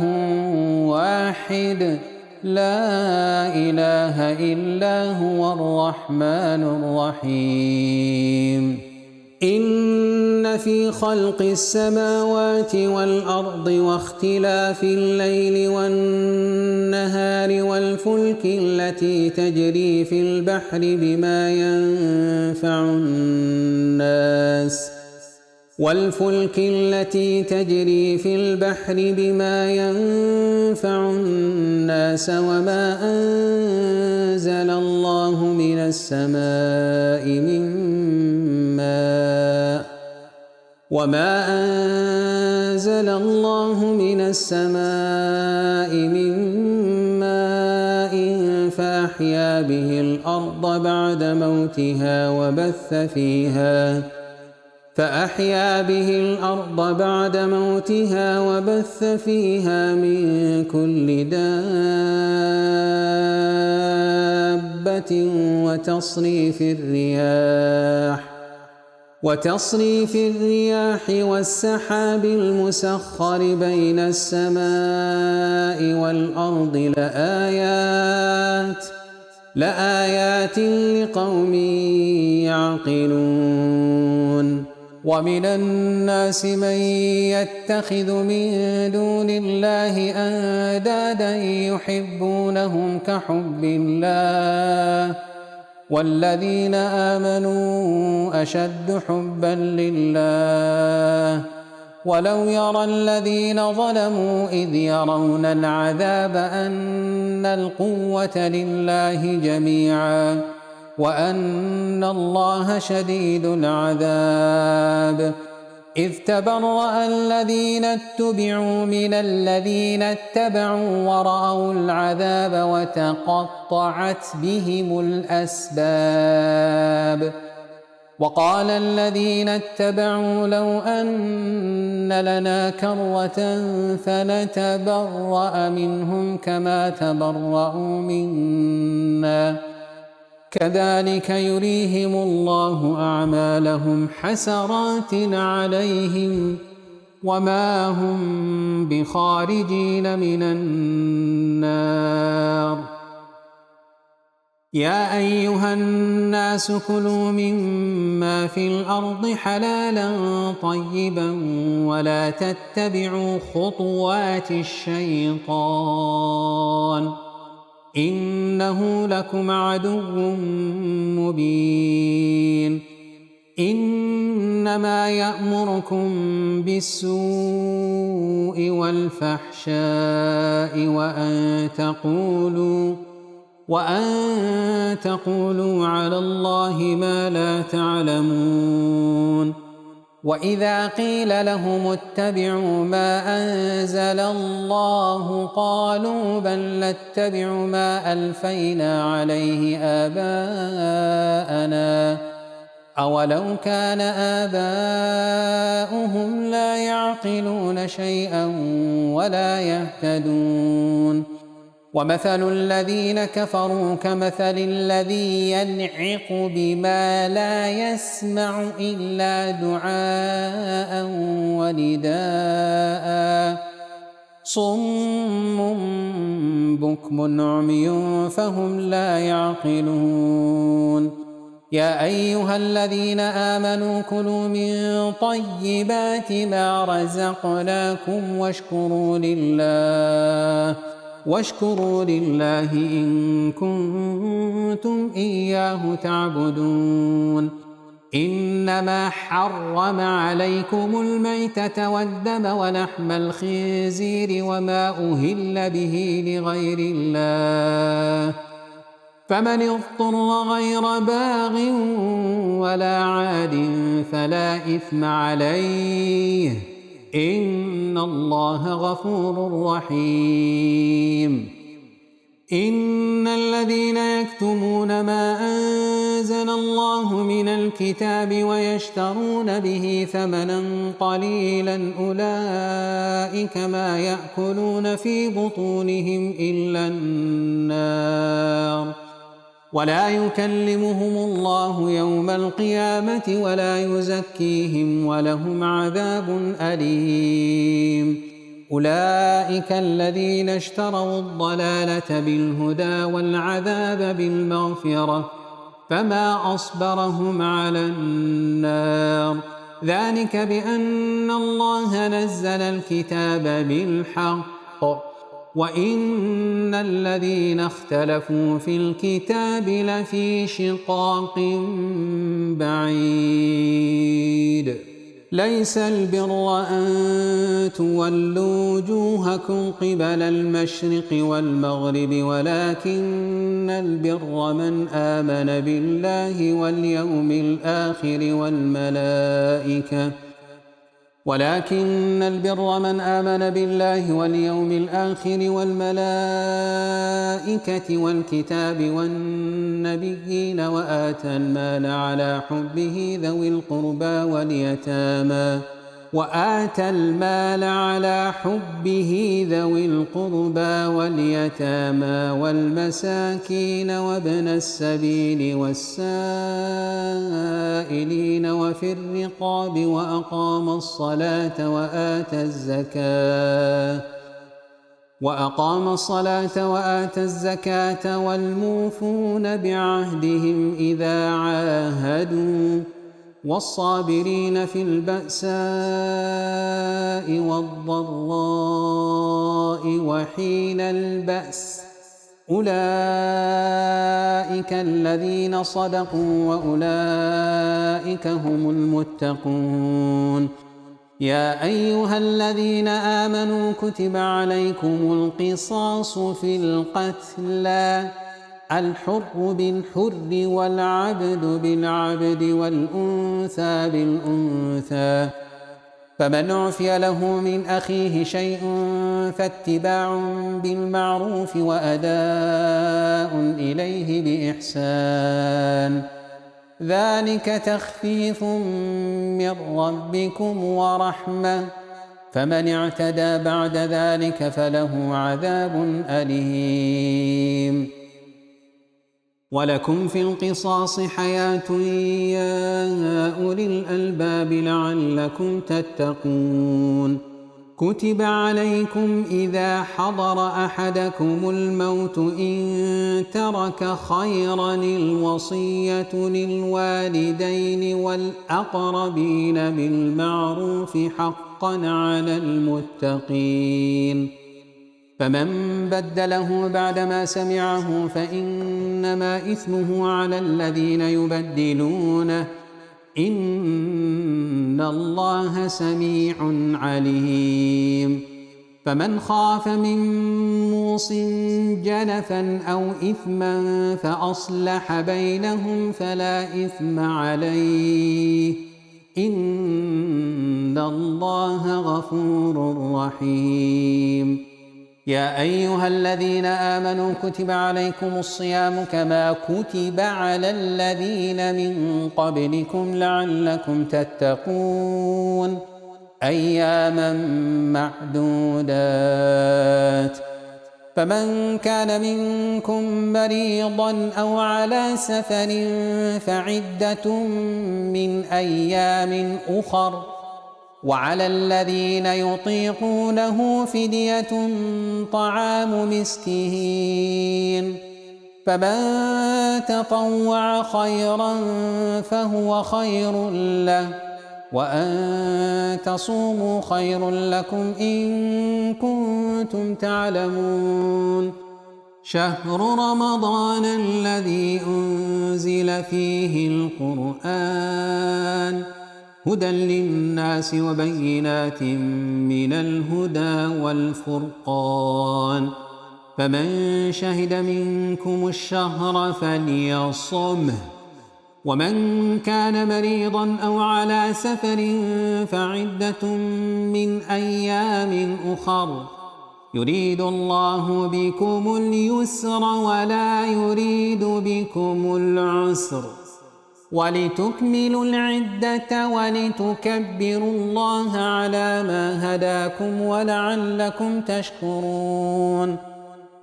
S2: واحد لا إله إلا هو الرحمن الرحيم إن في خلق السماوات والأرض واختلاف الليل والنهار والفلك التي تجري في البحر بما ينفع الناس وما أنزل الله من السماء من ماء فأحيا به الأرض بعد موتها وبث فيها من كل دابة وتصريف الرياح والسحاب المسخر بين السماء والأرض لآيات لقوم يعقلون ومن الناس من يتخذ من دون الله أندادا يحبونهم كحب الله والذين آمنوا أشد حبا لله ولو يرى الذين ظلموا إذ يرون العذاب أن القوة لله جميعا وأن الله شديد العذاب إذ تبرأ الذين اتبعوا من الذين اتبعوا ورأوا العذاب وتقطعت بهم الأسباب وقال الذين اتبعوا لو أن لنا كرة فنتبرأ منهم كما تبرأوا منا كذلك يريهم الله أعمالهم حسرات عليهم وما هم بخارجين من النار يا أيها الناس كلوا مما في الأرض حلالا طيبا ولا تتبعوا خطوات الشيطان إنه لكم عدو مبين إنما يأمركم بالسوء والفحشاء وأن تقولوا على الله ما لا تعلمون. وإذا قيل لهم اتبعوا ما أنزل الله قالوا بل نتبع ما ألفينا عليه آباءنا أولو كان آباؤهم لا يعقلون شيئا ولا يهتدون. ومثل الذين كفروا كمثل الذي ينعق بما لا يسمع إلا دعاء ونداء صم بكم عمي فهم لا يعقلون. يا أيها الذين آمنوا كلوا من طيبات ما رزقناكم واشكروا لله إن كنتم إياه تعبدون. إنما حرم عليكم الميتة والدم ولحم الخنزير وما أهل به لغير الله فمن اضطر غير باغ ولا عاد فلا إثم عليه إن الله غفور رحيم. إن الذين يكتمون ما أنزل الله من الكتاب ويشترون به ثمنا قليلا أولئك ما يأكلون في بطونهم إلا النار ولا يكلمهم الله يوم القيامة ولا يزكيهم ولهم عذاب أليم. أولئك الذين اشتروا الضلالة بالهدى والعذاب بالمغفرة فما أصبرهم على النار ذلك بأن الله نزل الكتاب بالحق وإن الذين اختلفوا في الكتاب لفي شقاق بعيد. ليس البر أن تولوا وجوهكم قبل المشرق والمغرب ولكن البر من آمن بالله واليوم الآخر والملائكة والكتاب والنبيين وآتى المال على حبه ذوي القربى واليتامى والمساكين وابن السبيل والسائلين وفي الرقاب وأقام الصلاة وآتى الزكاة والموفون بعهدهم إذا عاهدوا والصابرين في البأساء والضراء وحين البأس أولئك الذين صدقوا وأولئك هم المتقون. يا أيها الذين آمنوا كتب عليكم القصاص في القتلى الحر بالحر والعبد بالعبد والأنثى بالأنثى فمن عفي له من أخيه شيء فاتباع بالمعروف وأداء إليه بإحسان ذلك تخفيف من ربكم ورحمة فمن اعتدى بعد ذلك فله عذاب أليم. ولكم في القصاص حياة يا أولي الألباب لعلكم تتقون. كتب عليكم إذا حضر أحدكم الموت إن ترك خيرا الوصية للوالدين والأقربين بالمعروف حقا على المتقين فمن بدله بعدما سمعه فإنما إثمه على الذين يبدلونه إن الله سميع عليم. فمن خاف من موص جنفا أو إثما فأصلح بينهم فلا إثم عليه إن الله غفور رحيم. يا أيها الذين آمنوا كتب عليكم الصيام كما كتب على الذين من قبلكم لعلكم تتقون أياما معدودات. فمن كان منكم مريضا أو على سفر فعدة من أيام أخر، وعلى الذين يطيقونه فدية طعام مسكين، فمن تطوع خيرا فهو خير له، وأن تصوموا خير لكم إن كنتم تعلمون. شهر رمضان الذي أنزل فيه القرآن هدى للناس وبينات من الهدى والفرقان، فمن شهد منكم الشهر فليصمه، ومن كان مريضا أو على سفر فعدة من أيام أخر، يريد الله بكم اليسر ولا يريد بكم العسر، ولتكملوا العدة ولتكبروا الله على ما هداكم ولعلكم تشكرون.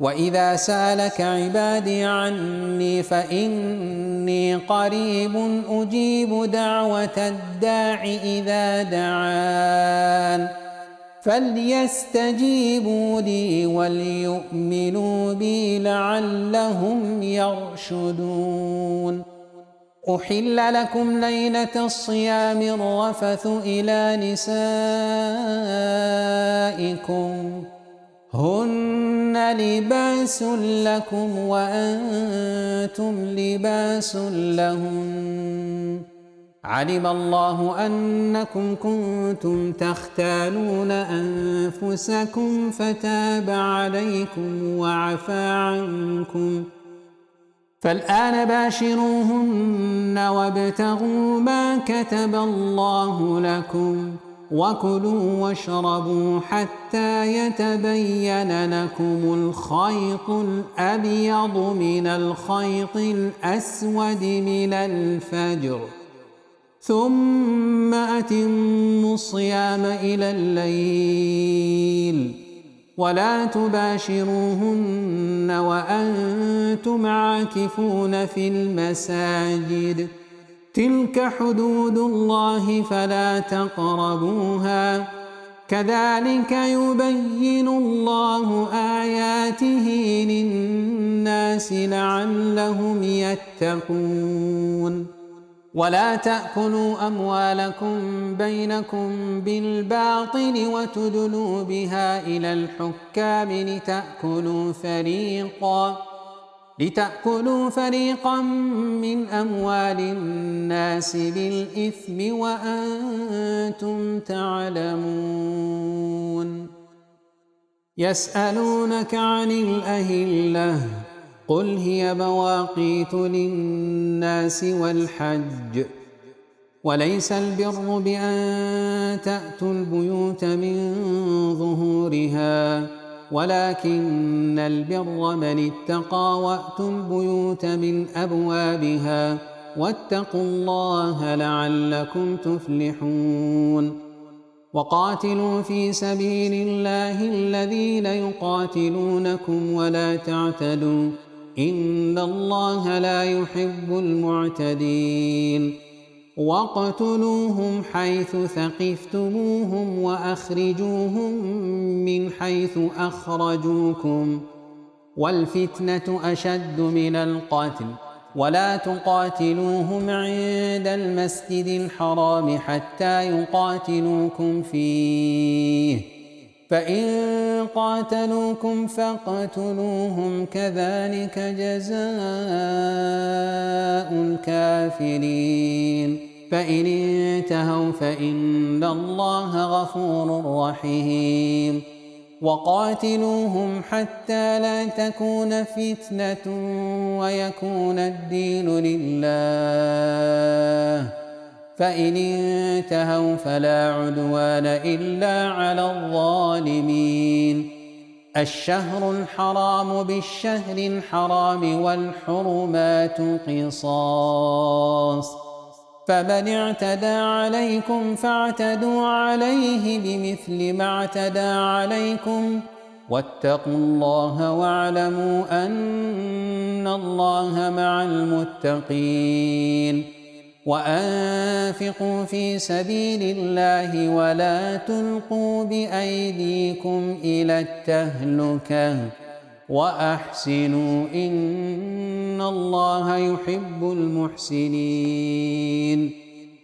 S2: وإذا سألك عبادي عني فإني قريب أجيب دعوة الداع إذا دعان، فليستجيبوا لي وليؤمنوا بي لعلهم يرشدون. أحل لكم ليلة الصيام الرفث إلى نسائكم هن لباس لكم وأنتم لباس لهن، علم الله أنكم كنتم تختانون أنفسكم فتاب عليكم وعفى عنكم، فالآن باشروهن وابتغوا ما كتب الله لكم، وكلوا واشربوا حتى يتبين لكم الخيط الأبيض من الخيط الأسود من الفجر، ثم أتموا الصيام إلى الليل، ولا تباشروهن وأنتم عاكفون في المساجد، تلك حدود الله فلا تقربوها، كذلك يبين الله آياته للناس لعلهم يتقون. ولا تأكلوا أموالكم بينكم بالباطل وتدلوا بها إلى الحكام لتأكلوا فريقا من أموال الناس بالإثم وأنتم تعلمون. يسألونك عن الأهلة قل هي مواقيت للناس والحج، وليس البر بأن تأتوا البيوت من ظهورها، ولكن البر من اتقى وأتوا البيوت من أبوابها، واتقوا الله لعلكم تفلحون. وقاتلوا في سبيل الله الذين يقاتلونكم ولا تعتدوا إن الله لا يحب المعتدين. واقتلوهم حيث ثقفتموهم وأخرجوهم من حيث أخرجوكم، والفتنة أشد من القتل، ولا تقاتلوهم عند المسجد الحرام حتى يقاتلوكم فيه، فإن قاتلوكم فاقتلوهم كذلك جزاء الكافرين، فإن انتهوا فإن الله غفور رحيم. وقاتلوهم حتى لا تكون فتنة ويكون الدين لله، فإن انتهوا فلا عدوان إلا على الظالمين. الشهر الحرام بالشهر الحرام والحرمات قصاص، فمن اعتدى عليكم فاعتدوا عليه بمثل ما اعتدى عليكم، واتقوا الله واعلموا أن الله مع المتقين. وأنفقوا في سبيل الله ولا تلقوا بأيديكم إلى التهلكة وأحسنوا إن الله يحب المحسنين.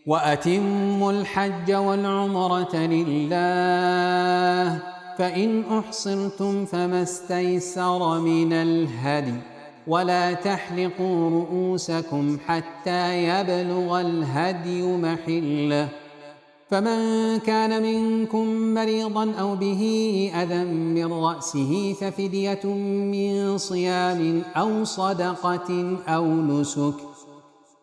S2: وأتموا الحج والعمرة لله، فإن أحصرتم فما استيسر من الهدي، ولا تحلقوا رؤوسكم حتى يبلغ الهدي محله، فمن كان منكم مريضا أو به أذى من رأسه ففدية من صيام أو صدقة أو نسك،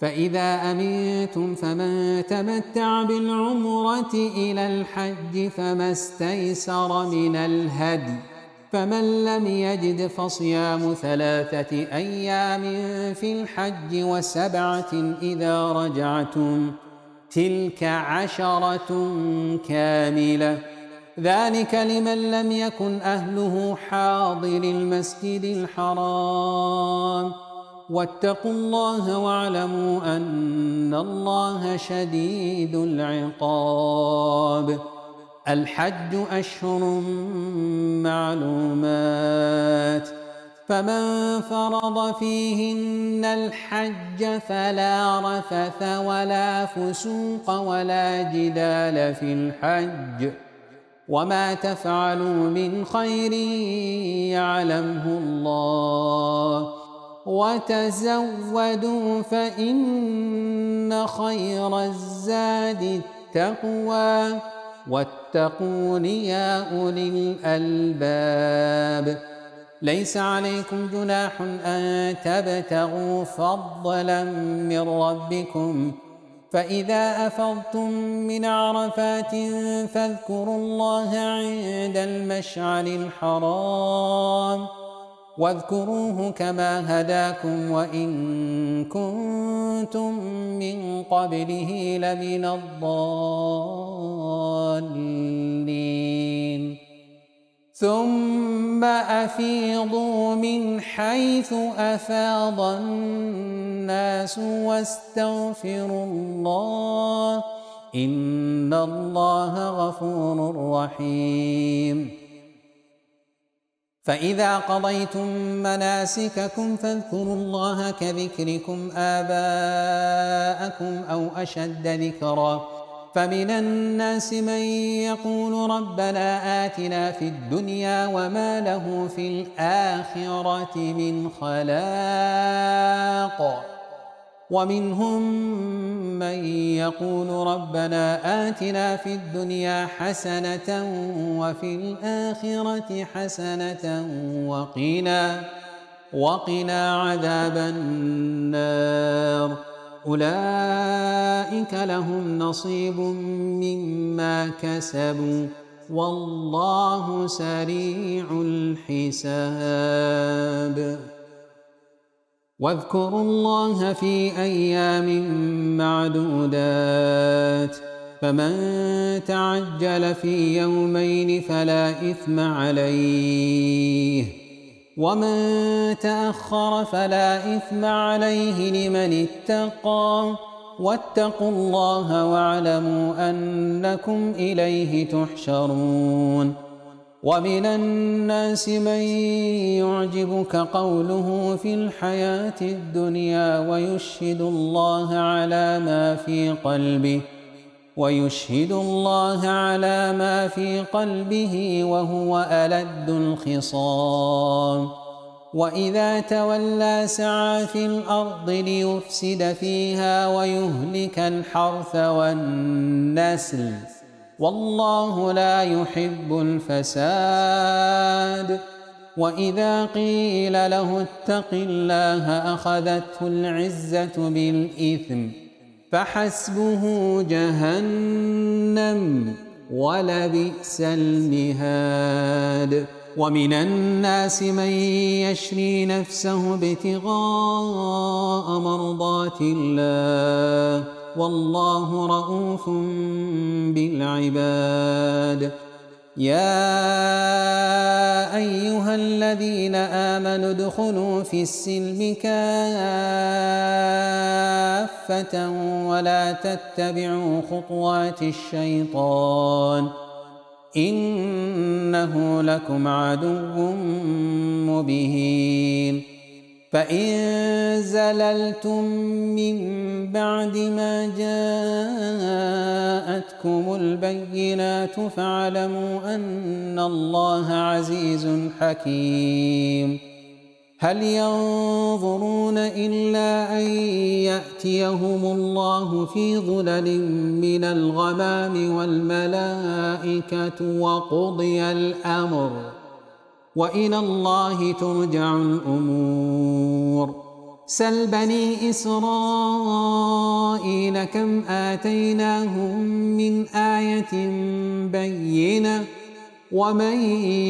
S2: فإذا أمنتم فمن تمتع بالعمرة إلى الحج فما استيسر من الهدي، فمن لم يجد فصيام 3 أيام في الحج و7 إذا رجعتم، تلك 10 كاملة، ذلك لمن لم يكن أهله حاضر المسجد الحرام. واتقوا الله واعلموا أن الله شديد العقاب. الحج أشهر معلومات، فمن فرض فيهن الحج فلا رفث ولا فسوق ولا جدال في الحج، وما تفعلوا من خير يعلمه الله، وتزودوا فإن خير الزاد التقوى، واتقون يا أولي الألباب. ليس عليكم جناح أن تبتغوا فضلا من ربكم، فإذا أفضتم من عرفات فاذكروا الله عند المشعر الحرام، واذكروه كما هداكم وإن كنتم من قبله لمن الضالين. ثم أفيضوا من حيث أفاض الناس واستغفروا الله إن الله غفور رحيم. فإذا قضيتم مناسككم فاذكروا الله كذكركم آباءكم أو أشد ذكرا، فمن الناس من يقول ربنا آتنا في الدنيا وما له في الآخرة من خلاق، ومنهم من يقول ربنا آتنا في الدنيا حسنة وفي الآخرة حسنة وقنا عذاب النار. أولئك لهم نصيب مما كسبوا والله سريع الحساب. واذكروا الله في أيام معدودات، فمن تعجل في يومين فلا إثم عليه، ومن تأخر فلا إثم عليه لمن اتقى، واتقوا الله واعلموا أنكم إليه تحشرون. ومن الناس من يعجبك قوله في الحياة الدنيا ويشهد الله على ما في قلبه وهو ألد الخصام، وإذا تولى سعى في الأرض ليفسد فيها ويهلك الحرث والنسل، والله لا يحب الفساد. وإذا قيل له اتق الله أخذته العزة بالإثم فحسبه جهنم ولبئس المهاد. ومن الناس من يشري نفسه ابتغاء مرضات الله والله رءوف بالعباد. يا أيها الذين آمنوا ادخلوا في السلم كافة ولا تتبعوا خطوات الشيطان إنه لكم عدو مبين. فإن زللتم من بعد ما جاءتكم البينات فاعلموا أن الله عزيز حكيم. هل ينظرون إلا أن يأتيهم الله في ظلل من الغمام والملائكة وقضي الأمر وإلى الله ترجع الأمور. سل بني إسرائيل كم آتيناهم من آية بينة ومن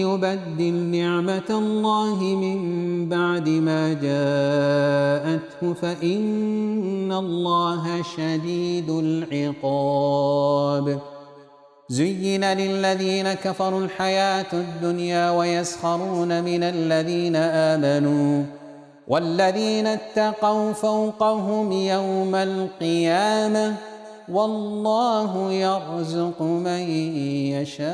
S2: يبدل نعمة الله من بعد ما جاءته فإن الله شديد العقاب. زين للذين كفروا الحياة الدنيا ويسخرون من الذين آمنوا والذين اتقوا فوقهم يوم القيامة والله يرزق من يشاء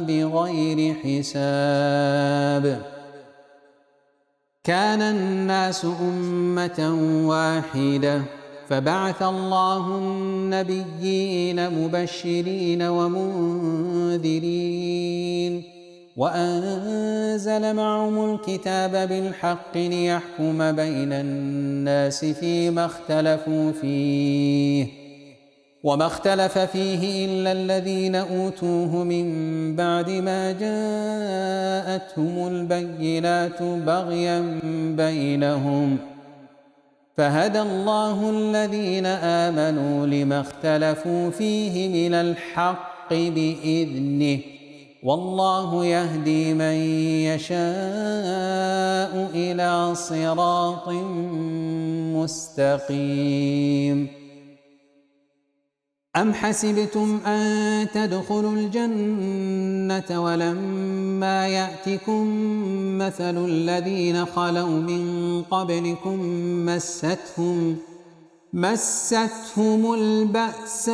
S2: بغير حساب. كان الناس أمة واحدة فبعث الله النبيين مبشرين ومنذرين وأنزل معهم الكتاب بالحق ليحكم بين الناس فيما اختلفوا فيه وما اختلف فيه إلا الذين أوتوه من بعد ما جاءتهم البينات بغيا بينهم فهدى الله الذين آمنوا لما اختلفوا فيه من الحق بإذنه والله يهدي من يشاء إلى صراط مستقيم. أم حسبتم أن تدخلوا الجنة ولما يأتكم مثل الذين خلوا من قبلكم مستهم البأساء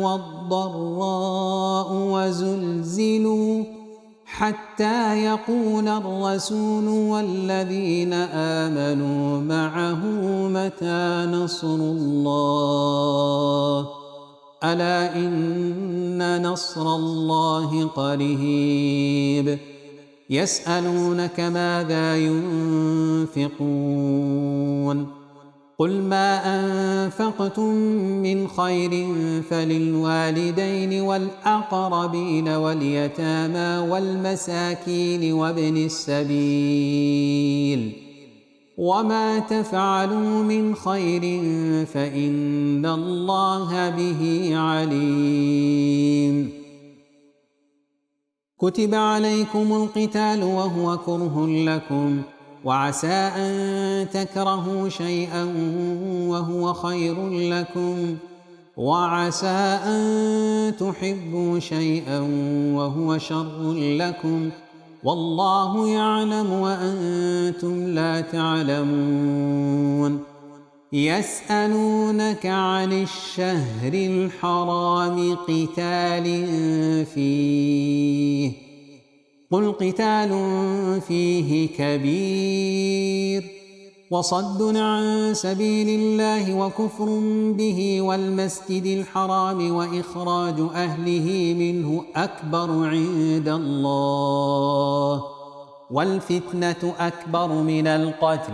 S2: والضراء وزلزلوا حتى يقول الرسول والذين آمنوا معه متى نصر الله ألا إن نصر الله قريب. يسألونك ماذا ينفقون قل ما أنفقتم من خير فللوالدين والأقربين واليتامى والمساكين وابن السبيل وما تفعلوا من خير فإن الله به عليم. كتب عليكم القتال وهو كره لكم وعسى أن تكرهوا شيئا وهو خير لكم وعسى أن تحبوا شيئا وهو شر لكم والله يعلم وأنتم لا تعلمون. يسألونك عن الشهر الحرام قتال فيه قل قتال فيه كبير وصد عن سبيل الله وكفر به والمسجد الحرام وإخراج أهله منه أكبر عند الله والفتنة أكبر من القتل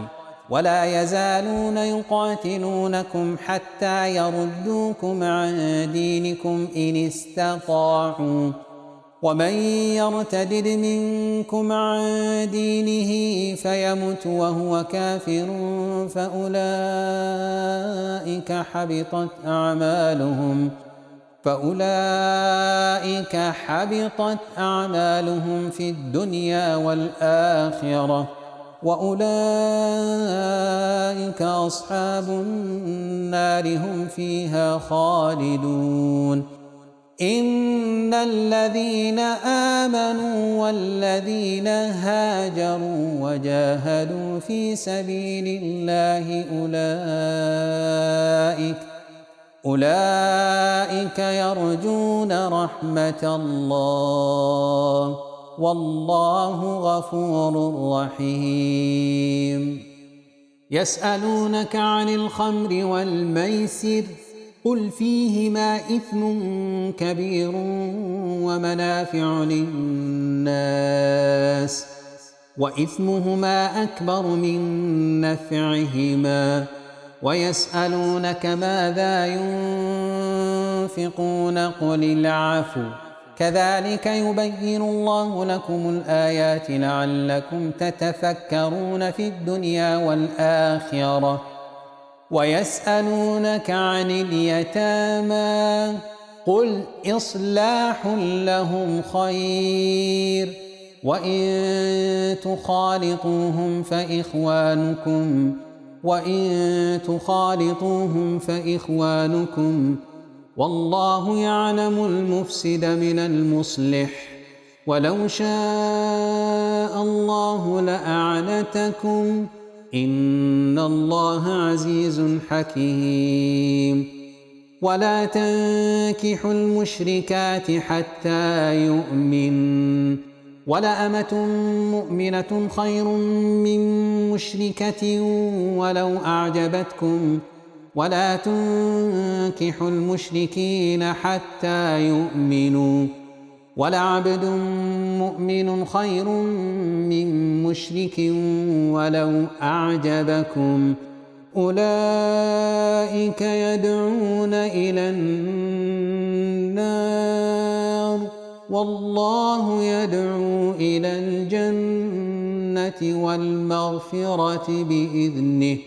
S2: ولا يزالون يقاتلونكم حتى يردوكم عن دينكم إن استطاعوا ومن يرتدد منكم عن دينه فيمت وهو كافر فأولئك حبطت أعمالهم في الدنيا والآخرة وأولئك أصحاب النار هم فيها خالدون إن الذين آمنوا والذين هاجروا وجاهدوا في سبيل الله أولئك يرجون رحمة الله والله غفور رحيم يسألونك عن الخمر والميسر قل فيهما إثم كبير ومنافع للناس وإثمهما أكبر من نفعهما ويسألونك ماذا ينفقون قل العفو كذلك يبين الله لكم الآيات لعلكم تتفكرون في الدنيا والآخرة ويسألونك عن اليتامى قل إصلاح لهم خير وإن تخالطوهم فإخوانكم والله يعلم المفسد من المصلح ولو شاء الله لأعنتكم إن الله عزيز حكيم ولا تنكحوا المشركات حتى يؤمن ولأمة مؤمنة خير من مشركة ولو أعجبتكم ولا تنكحوا المشركين حتى يؤمنوا ولعبد مؤمن خير من مشرك ولو أعجبكم أولئك يدعون إلى النار والله يدعو إلى الجنة والمغفرة بإذنه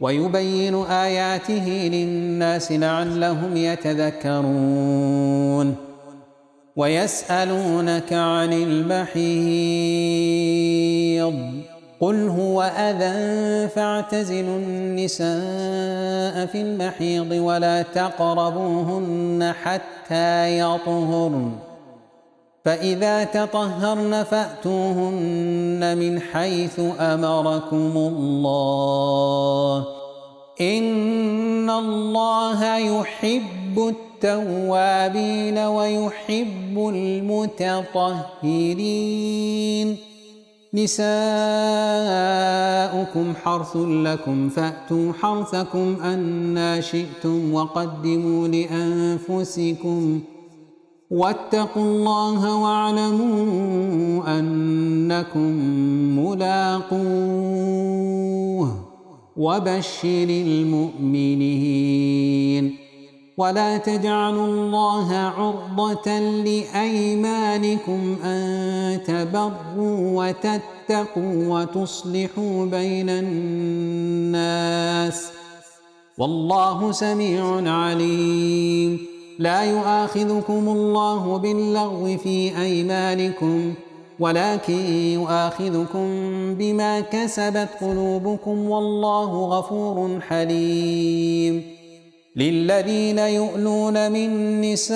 S2: ويبين آياته للناس لعلهم يتذكرون ويسألونك عن المحيض قل هو أذى فاعتزلوا النساء في المحيض ولا تقربوهن حتى يطهرن فإذا تطهرن فأتوهن من حيث أمركم الله إن الله يحب التوابين ويحب المتطهرين نساؤكم حرث لكم فأتوا حرثكم أنى شئتم وقدموا لأنفسكم واتقوا الله واعلموا أنكم ملاقوه وبشر المؤمنين ولا تجعلوا الله عرضة لأيمانكم أن تبروا وتتقوا وتصلحوا بين الناس والله سميع عليم لا يؤاخذكم الله باللغو في أيمانكم ولكن يؤاخذكم بما كسبت قلوبكم والله غفور حليم للذين يؤلون من نسائهم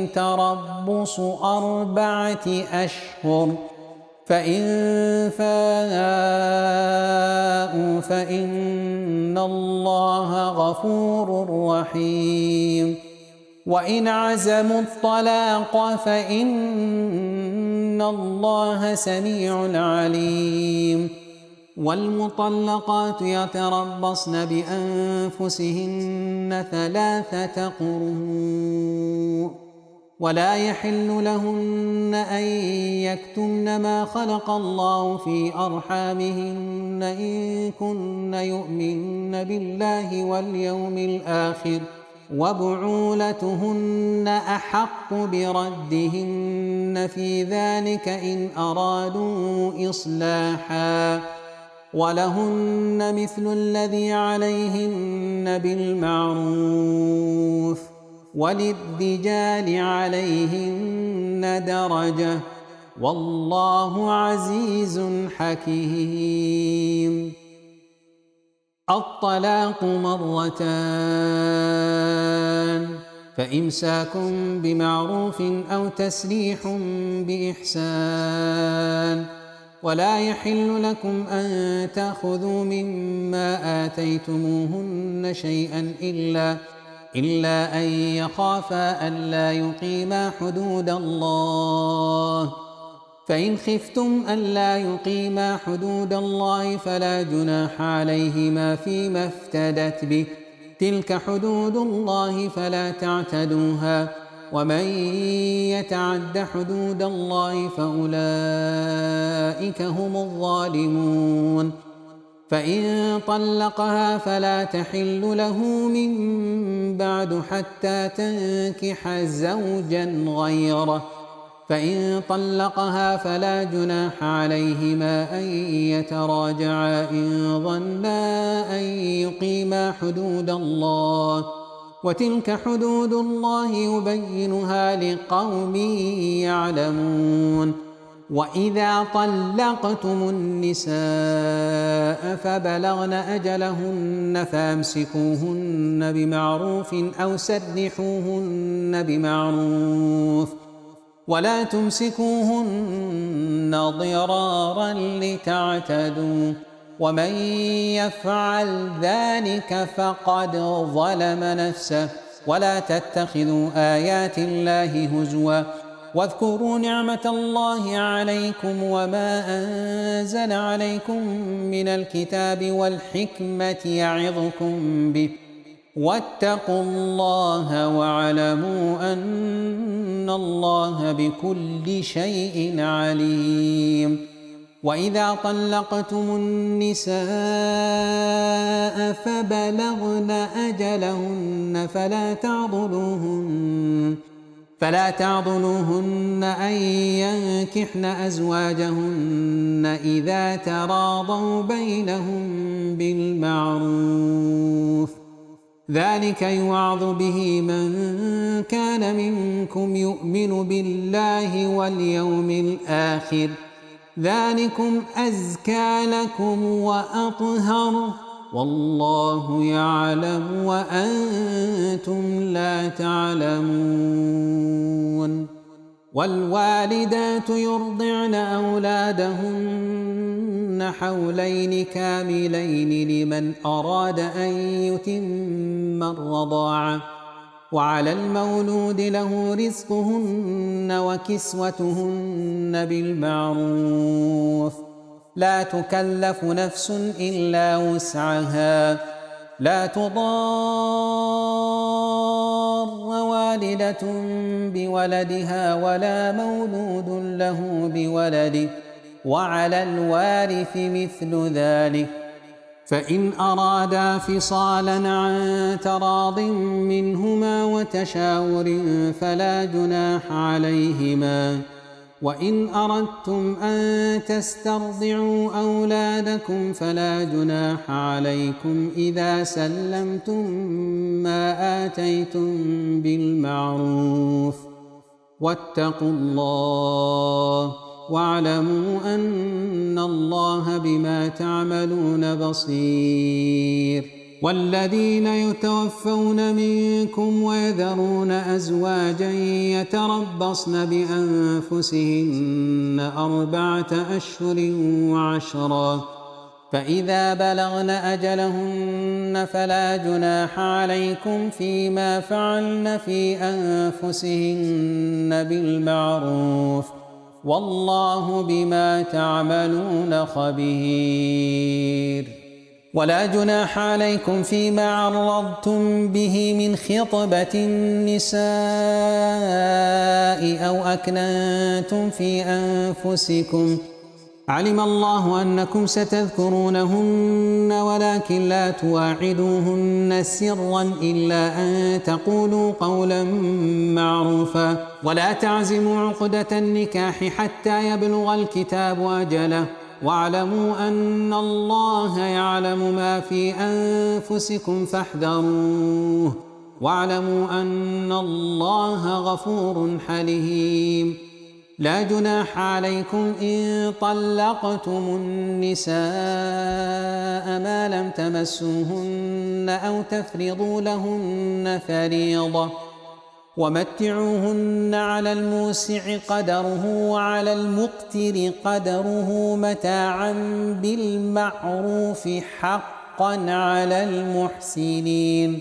S2: تربص 4 أشهر فإن فاءوا فإن الله غفور رحيم وإن عزموا الطلاق فإن الله سميع عليم والمطلقات يتربصن بأنفسهن 3 قروء ولا يحل لهن أن يكتمن ما خلق الله في أرحامهن إن كن يؤمن بالله واليوم الآخر وبعولتهن أحق بردهن في ذلك إن أرادوا إصلاحا ولهن مثل الذي عليهن بالمعروف وللرجال عليهن درجة والله عزيز حكيم. الطلاق مرتان فإمساك بمعروف أو تسريح بإحسان ولا يحل لكم أن تأخذوا مما آتيتموهن شيئا إلا أن يخافا ألا يقيما حدود الله فإن خفتم ألا يقيما حدود الله فلا جناح عليهما فيما افتدت به تلك حدود الله فلا تعتدوها ومن يتعد حدود الله فأولئك هم الظالمون. فإن طلقها فلا تحل له من بعد حتى تنكح زوجا غيره فإن طلقها فلا جناح عليهما أن يتراجعا إن ظنا أن يقيما حدود الله وتلك حدود الله يبينها لقوم يعلمون. وإذا طلقتم النساء فبلغن أجلهن فامسكوهن بمعروف أو سرحوهن بمعروف ولا تمسكوهن ضرارا لتعتدوا ومن يفعل ذلك فقد ظلم نفسه ولا تتخذوا آيات الله هزوا واذكروا نعمة الله عليكم وما أنزل عليكم من الكتاب والحكمة يعظكم به واتقوا الله واعلموا أن الله بكل شيء عليم. وإذا طلقتم النساء فبلغن أجلهن فلا تعضلوهن أن ينكحن أزواجهن إذا تراضوا بينهم بالمعروف ذلك يوعظ به من كان منكم يؤمن بالله واليوم الآخر ذلكم أزكى لكم وأطهر والله يعلم وأنتم لا تعلمون. والوالدات يرضعن أولادهن حولين كاملين لمن أراد أن يتم الرضاعة وعلى المولود له رزقهن وكسوتهن بالمعروف لا تكلف نفس إلا وسعها لا تضار والدة بولدها ولا مولود له بولده وعلى الوارث مثل ذلك فإن أرادا فصالا عن تراض منهما وتشاور فلا جناح عليهما. وإن أردتم أن تسترضعوا أولادكم فلا جناح عليكم إذا سلمتم ما آتيتم بالمعروف واتقوا الله واعلموا أن الله بما تعملون بصير. والذين يتوفون منكم ويذرون أزواجا يتربصن بأنفسهن 4 أشهر و10 فإذا بلغن أجلهن فلا جناح عليكم فيما فعلن في أنفسهن بالمعروف والله بما تعملون خبير. ولا جناح عليكم فيما عرضتم به من خطبة النساء أو أكننتم في أنفسكم علم الله أنكم ستذكرونهن ولكن لا تواعدوهن سرا إلا أن تقولوا قولا معروفا ولا تعزموا عقدة النكاح حتى يبلغ الكتاب أجله واعلموا أن الله يعلم ما في أنفسكم فاحذروه واعلموا أن الله غفور حليم لا جناح عليكم إن طلقتم النساء ما لم تمسوهن أو تفرضوا لهن فريضة ومتعوهن على الموسع قدره وعلى المقتر قدره متاعا بالمعروف حقا على المحسنين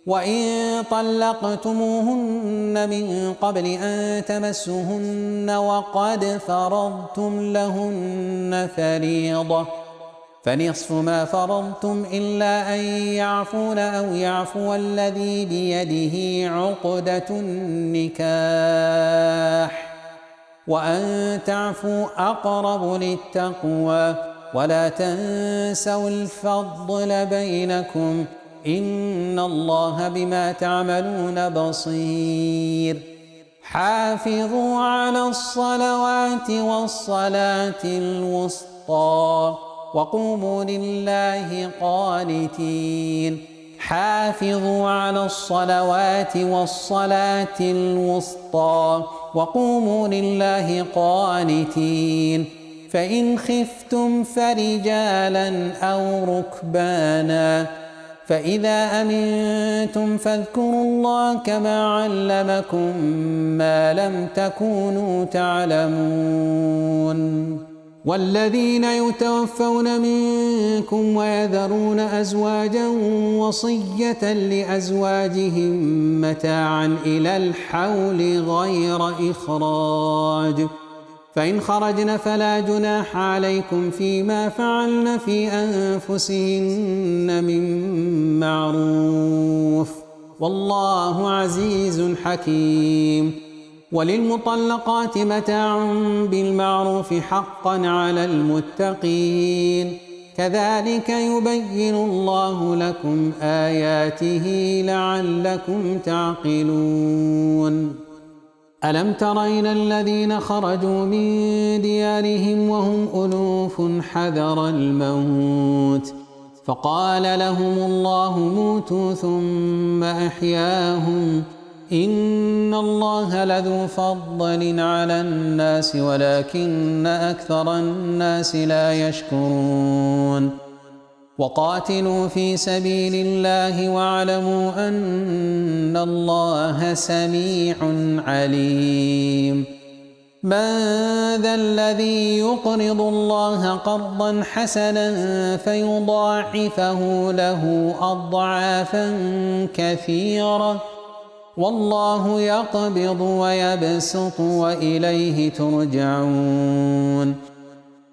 S2: وإن طلقتموهن من قبل أن تمسوهن وقد فرضتم لهن فريضة فنصف ما فرضتم إلا أن يعفون أو يعفو الذي بيده عقدة النكاح وأن تعفوا أقرب للتقوى ولا تنسوا الفضل بينكم إن الله بما تعملون بصير حافظوا على الصلوات والصلاة الوسطى وقوموا لله قانتين حافظوا على الصلوات والصلاة الوسطى وقوموا لله قانتين فإن خفتم فرجالا أو ركبانا فإذا أمنتم فاذكروا الله كما علمكم ما لم تكونوا تعلمون والذين يتوفون منكم ويذرون أزواجا وصية لأزواجهم متاعا إلى الحول غير إخراج فإن خرجن فلا جناح عليكم فيما فعلن في أنفسهن من معروف والله عزيز حكيم وللمطلقات متاع بالمعروف حقا على المتقين كذلك يبين الله لكم آياته لعلكم تعقلون ألم تر إلى الذين خرجوا من ديارهم وهم ألوف حذر الموت فقال لهم الله موتوا ثم أحياهم إن الله لذو فضل على الناس ولكن أكثر الناس لا يشكرون وقاتلوا في سبيل الله واعلموا أن الله سميع عليم من ذا الذي يقرض الله قرضا حسنا فيضاعفه له أضعافا كثيرة والله يقبض ويبسط وإليه ترجعون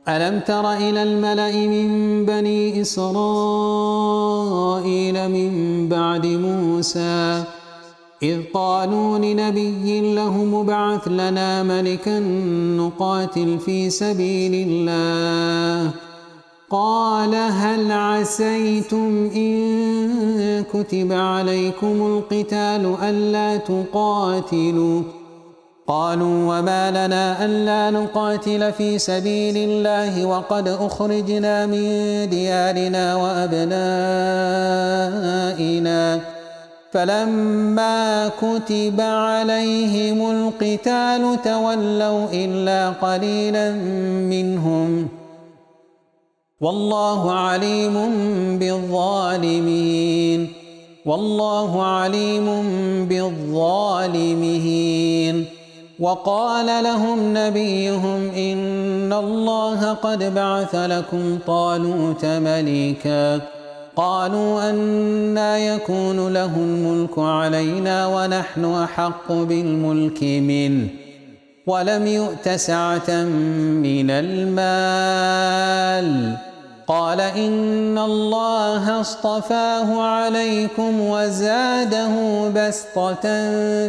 S2: ألم تر إلى الملأ من بني إسرائيل من بعد موسى إذ قالوا لنبي له ابعث لنا ملكا نقاتل في سبيل الله قال هل عسيتم إن كتب عليكم القتال ألا تقاتلوا قالوا وما لنا ألا نقاتل في سبيل الله وقد أخرجنا من ديارنا وأبنائنا فلما كتب عليهم القتال تولوا إلا قليلا منهم والله عليم بالظالمين والله عليم بالظالمين وقال لهم نبيهم إن الله قد بعث لكم طالوت ملكا قالوا أنى يكون له الملك علينا ونحن أحق بالملك منه ولم يؤت سعة من المال قال إن الله اصطفاه عليكم وزاده بسطة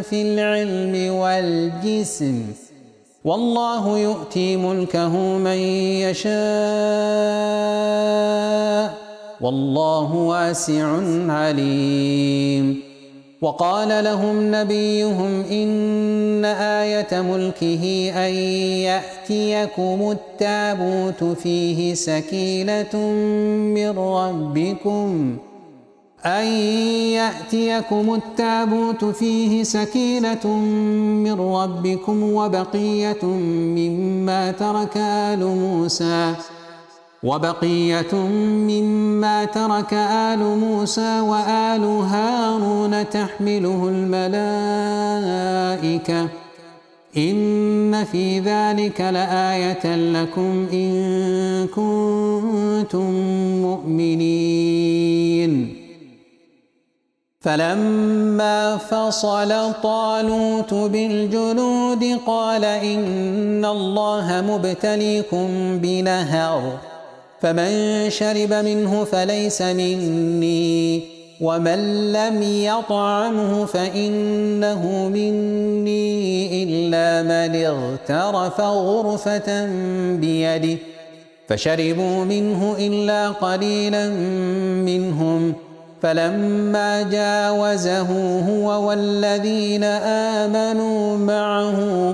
S2: في العلم والجسم والله يؤتي ملكه من يشاء والله واسع عليم. وقال لهم نبيهم إن آية ملكه أن يأتيكم التابوت فيه سكينة من ربكم وبقية مما ترك آل موسى وآل هارون تحمله الملائكة إن في ذلك لآية لكم إن كنتم مؤمنين. فلما فصل طالوت بالجنود قال إن الله مبتليكم بنهر فمن شرب منه فليس مني ومن لم يطعمه فإنه مني إلا من اغترف غرفة بيده فشربوا منه إلا قليلا منهم. فلما جاوزه هو والذين آمنوا معه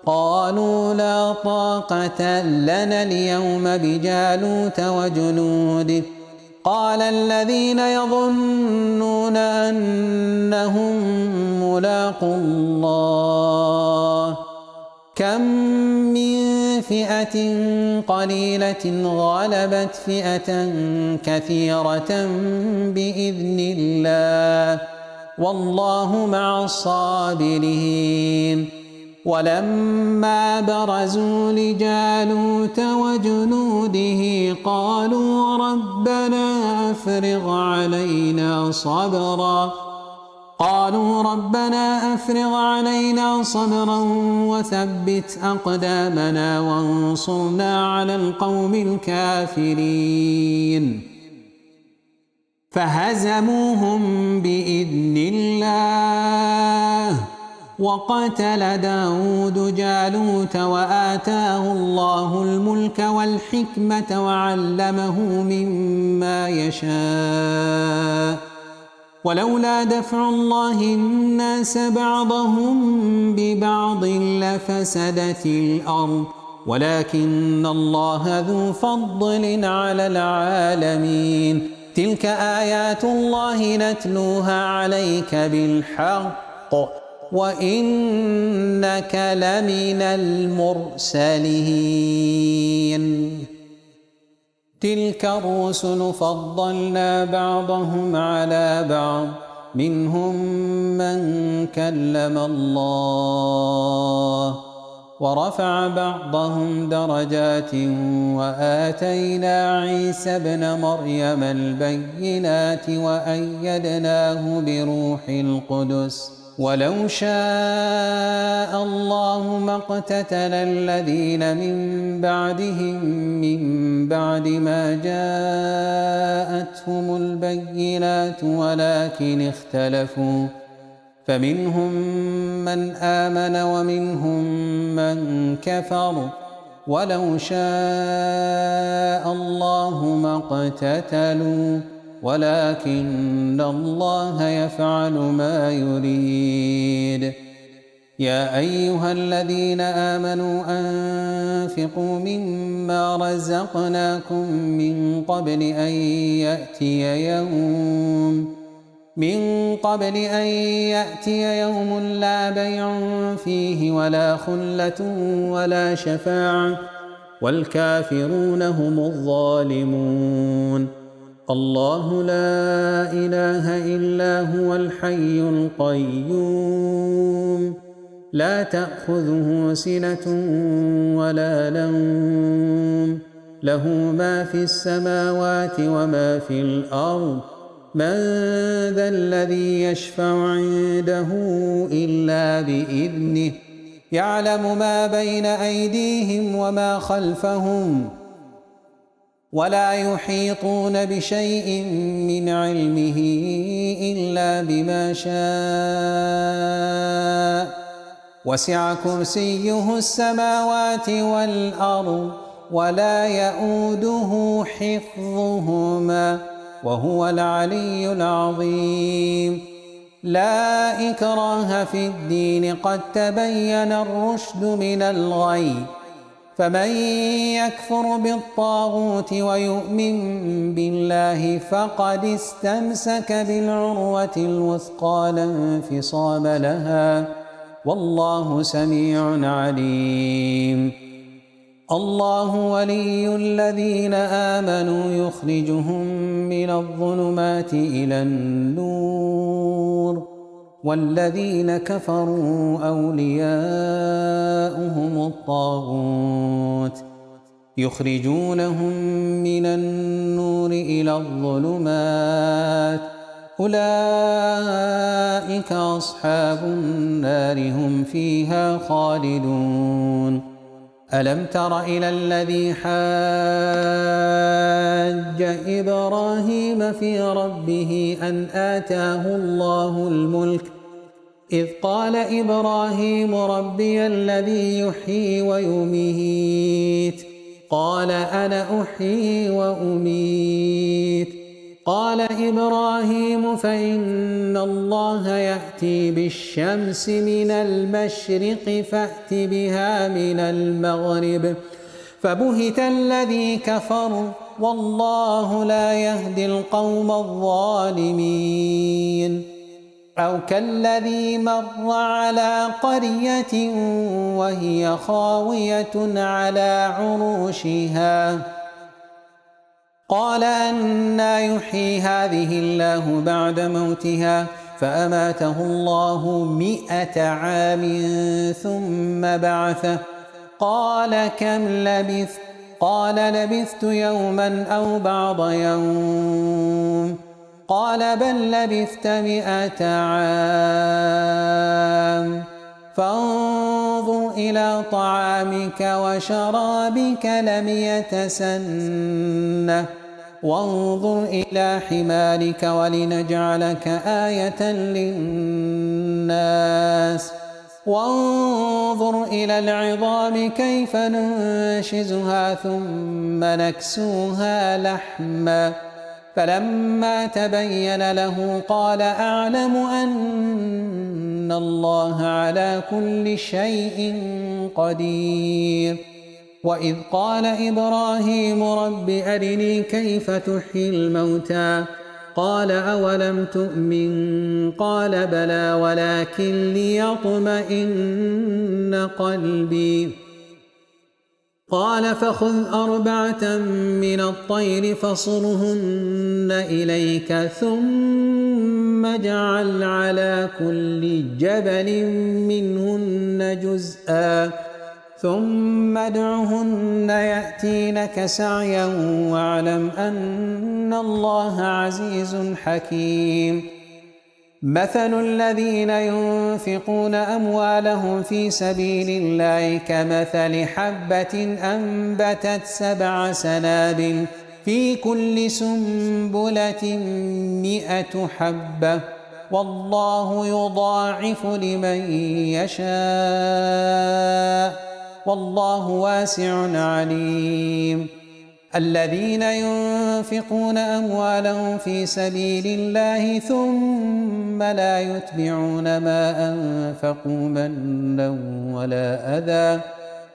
S2: قالوا لا طاقة لنا اليوم بجالوت وجنوده. قال الذين يظنون أنهم ملاقو الله كم من فئة قليلة غلبت فئة كثيرة بإذن الله والله مع الصابرين. ولما برزوا لجالوت وجنوده قالوا ربنا أفرغ علينا صبرا وثبت أقدامنا وانصرنا على القوم الكافرين. فهزموهم بإذن الله وقتل داود جالوت وآتاه الله الملك والحكمة وعلمه مما يشاء ولولا دفع الله الناس بعضهم ببعض لفسدت الأرض ولكن الله ذو فضل على العالمين. تلك آيات الله نتلوها عليك بالحق وإنك لمن المرسلين. تلك الرسل فضلنا بعضهم على بعض منهم من كلم الله ورفع بعضهم درجات وآتينا عيسى ابن مريم البينات وأيدناه بروح القدس ولو شاء الله ما اقتتل الذين من بعدهم من بعد ما جاءتهم البينات ولكن اختلفوا فمنهم من آمن ومنهم من كفر ولو شاء الله ما اقتتلوا ولكن الله يفعل ما يريد. يا أيها الذين آمنوا أنفقوا مما رزقناكم من قبل أن يأتي يوم لا بيع فيه ولا خلة ولا شفاعة والكافرون هم الظالمون. الله لا إله إلا هو الحي القيوم لا تأخذه سنة ولا نوم له ما في السماوات وما في الأرض من ذا الذي يشفع عنده إلا بإذنه يعلم ما بين أيديهم وما خلفهم ولا يحيطون بشيء من علمه إلا بما شاء وسع كرسيه السماوات والأرض ولا يئوده حفظهما وهو العلي العظيم لا إكراه في الدين قد تبين الرشد من الغي فمن يكفر بالطاغوت ويؤمن بالله فقد استمسك بالعروة الوثقى لا انفصام لها والله سميع عليم الله ولي الذين آمنوا يخرجهم من الظلمات إلى النور والذين كفروا أولياؤهم الطاغوت يخرجونهم من النور إلى الظلمات أولئك أصحاب النار هم فيها خالدون ألم تر إلى الذي حاج إبراهيم في ربه أن آتاه الله الملك إذ قال إبراهيم ربي الذي يحيي ويميت قال أنا أحيي وأميت قال إبراهيم فإن الله يأتي بالشمس من المشرق فأت بها من المغرب فبهت الذي كفر والله لا يهدي القوم الظالمين أو كالذي مر على قرية وهي خاوية على عروشها قال أنى يحيي هذه الله بعد موتها فأماته الله 100 عام ثم بعثه قال كم لبثت قال لبثت يوما أو بعض يوم قال بل لبثت 100 عام فانظر إلى طعامك وشرابك لم يتسنه وانظر إلى حمارك ولنجعلك آية للناس وانظر إلى العظام كيف ننشزها ثم نكسوها لحما فلما تبين له قال أعلم أن الله على كل شيء قدير وإذ قال إبراهيم رب أرني كيف تحيي الموتى قال أولم تؤمن قال بلى ولكن ليطمئن قلبي قال فخذ 4 من الطير فصرهن إليك ثم اجعل على كل جبل منهن جزءا ثم ادعهن يأتينك سعيا واعلم أن الله عزيز حكيم مثل الذين ينفقون أموالهم في سبيل الله كمثل حبة أنبتت 7 سنابل في كل سنبلة 100 حبة والله يضاعف لمن يشاء والله واسع عليم الذين ينفقون أموالهم في سبيل الله ثم لا يتبعون ما أنفقوا منا ولا أذى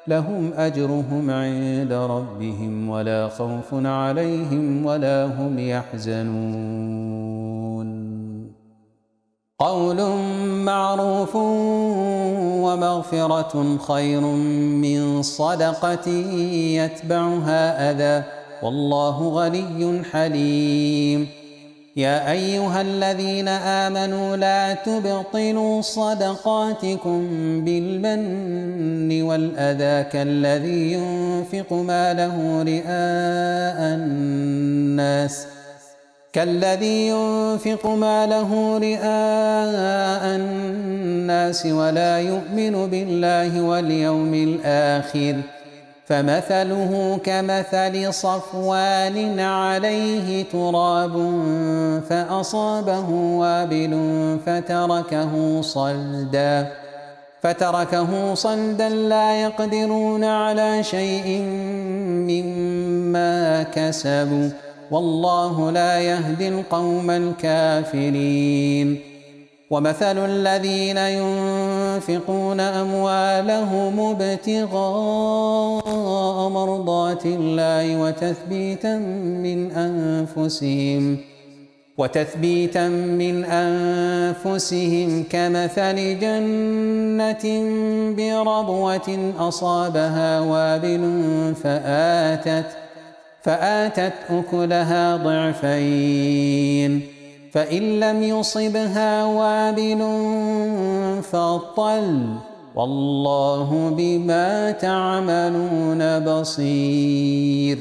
S2: لهم أجرهم عند ربهم ولا خوف عليهم ولا هم يحزنون قول معروف ومغفرة خير من صدقة يتبعها أذى والله غني حليم يا أيها الذين آمنوا لا تبطلوا صدقاتكم بالمن والأذى كالذي ينفق ماله رئاء الناس ولا يؤمن بالله واليوم الآخر فمثله كمثل صفوان عليه تراب فأصابه وابل فتركه صلدا لا يقدرون على شيء مما كسبوا والله لا يهدي القوم الكافرين. ومثل الذين ينفقون أموالهم ابتغاء مرضات الله وتثبيتا من أنفسهم كمثل جنة بربوة أصابها وابل فآتت أكلها ضعفين فإن لم يصبها وابل فطل والله بما تعملون بصير.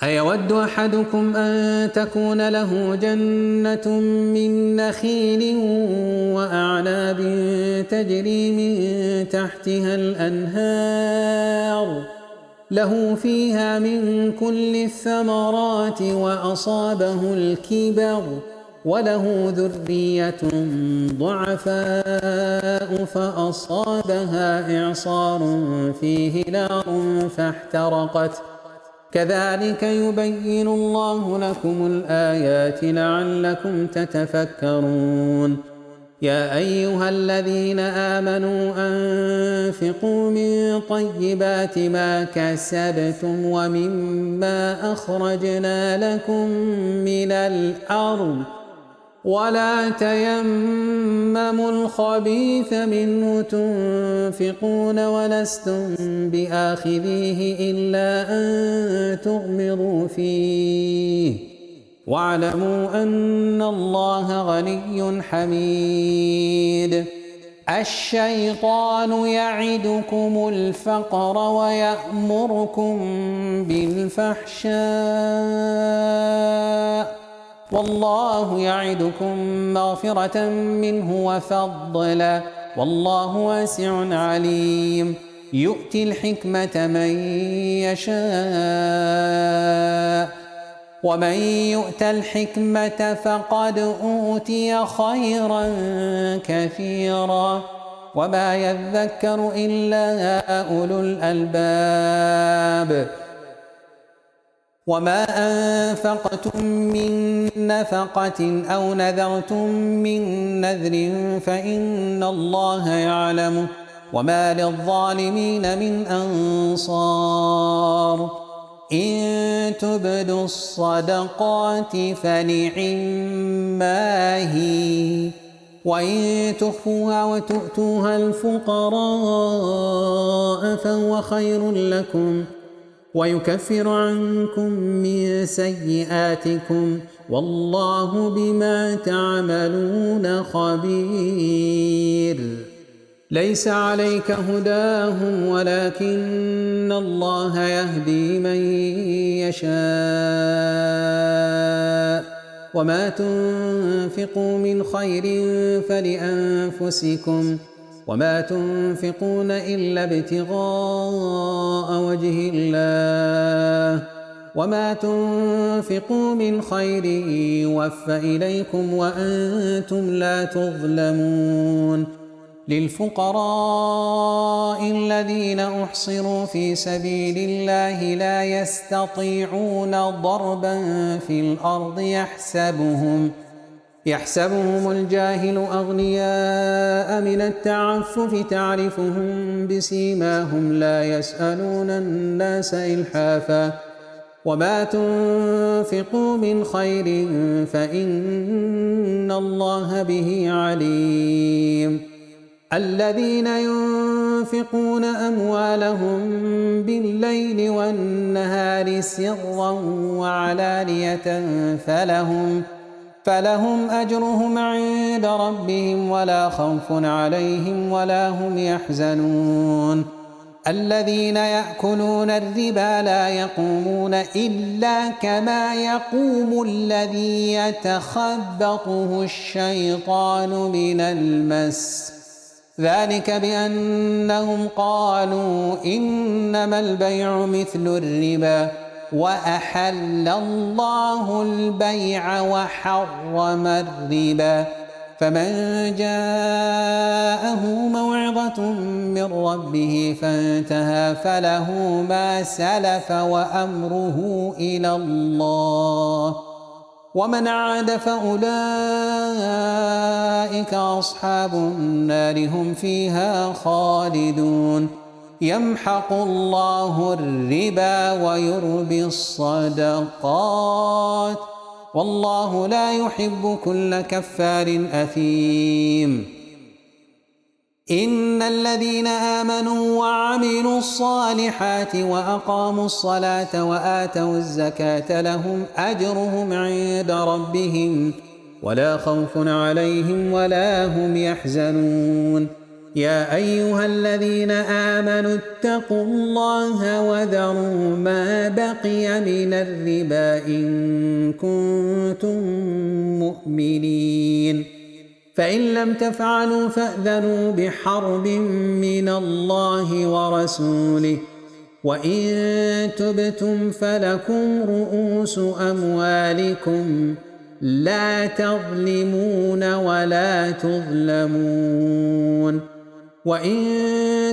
S2: أيود أحدكم أن تكون له جنة من نخيل وأعناب تجري من تحتها الأنهار له فيها من كل الثمرات وأصابه الكبر وله ذرية ضعفاء فأصابها إعصار فيه نار فاحترقت كذلك يبين الله لكم الآيات لعلكم تتفكرون. يا أيها الذين آمنوا أنفقوا من طيبات ما كسبتم ومما أخرجنا لكم من الأرض ولا تيمموا الخبيث منه تنفقون ولستم بآخذيه إلا أن تغمضوا فيه واعلموا أن الله غني حميد. الشيطان يعدكم الفقر ويأمركم بالفحشاء والله يعدكم مغفرة منه وفضلا والله واسع عليم. يؤتي الحكمة من يشاء ومن يؤت الحكمة فقد أوتي خيرا كثيرا وما يذكر إلا أولو الألباب. وما أنفقتم من نفقة أو نذرتم من نذر فإن الله يعلمه وما للظالمين من أنصار. إن تبدوا الصدقات فنعما هي وإن تخفوها وتؤتوها الفقراء فهو خير لكم ويكفر عنكم من سيئاتكم والله بما تعملون خبير. ليس عليك هداهم ولكن الله يهدي من يشاء وما تنفقوا من خير فلأنفسكم وما تنفقون إلا ابتغاء وجه الله وما تنفقوا من خير يوفى إليكم وأنتم لا تظلمون. للفقراء الذين أحصروا في سبيل الله لا يستطيعون ضربا في الأرض يحسبهم الجاهل أغنياء من التعفف تعرفهم بسيماهم لا يسألون الناس إلحافا وما تنفقوا من خير فإن الله به عليم. الذين ينفقون أموالهم بالليل والنهار سرا وعلانية فلهم أجرهم عند ربهم ولا خوف عليهم ولا هم يحزنون. الذين يأكلون الربا لا يقومون إلا كما يقوم الذي يتخبطه الشيطان من المس ذلك بأنهم قالوا إنما البيع مثل الربا وأحل الله البيع وحرم الربا فمن جاءه موعظة من ربه فانتهى فله ما سلف وأمره إلى الله ومن عاد فأولئك أصحاب النار هم فيها خالدون يمحق الله الربا ويربي الصدقات والله لا يحب كل كفار أثيم إن الذين آمنوا وعملوا الصالحات وأقاموا الصلاة وآتوا الزكاة لهم أجرهم عند ربهم ولا خوف عليهم ولا هم يحزنون يا أيها الذين آمنوا اتقوا الله وذروا ما بقي من الربا إن كنتم مؤمنين فإن لم تفعلوا فأذنوا بحرب من الله ورسوله وإن تبتم فلكم رؤوس أموالكم لا تظلمون ولا تظلمون وإن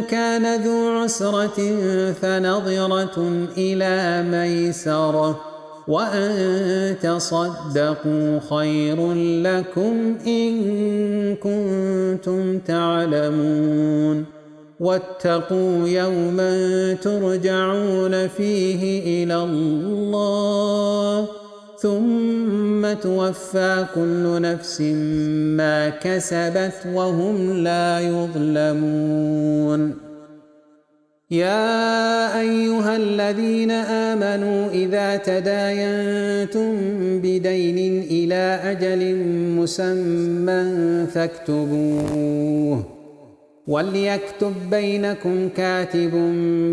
S2: كان ذو عسرة فنظرة إلى ميسرة وأن تصدقوا خير لكم إن كنتم تعلمون واتقوا يوما ترجعون فيه إلى الله ثم توفى كل نفس ما كسبت وهم لا يظلمون يا أيها الذين آمنوا إذا تداينتم بدين إلى أجل مسمى فاكتبوه وليكتب بينكم كاتب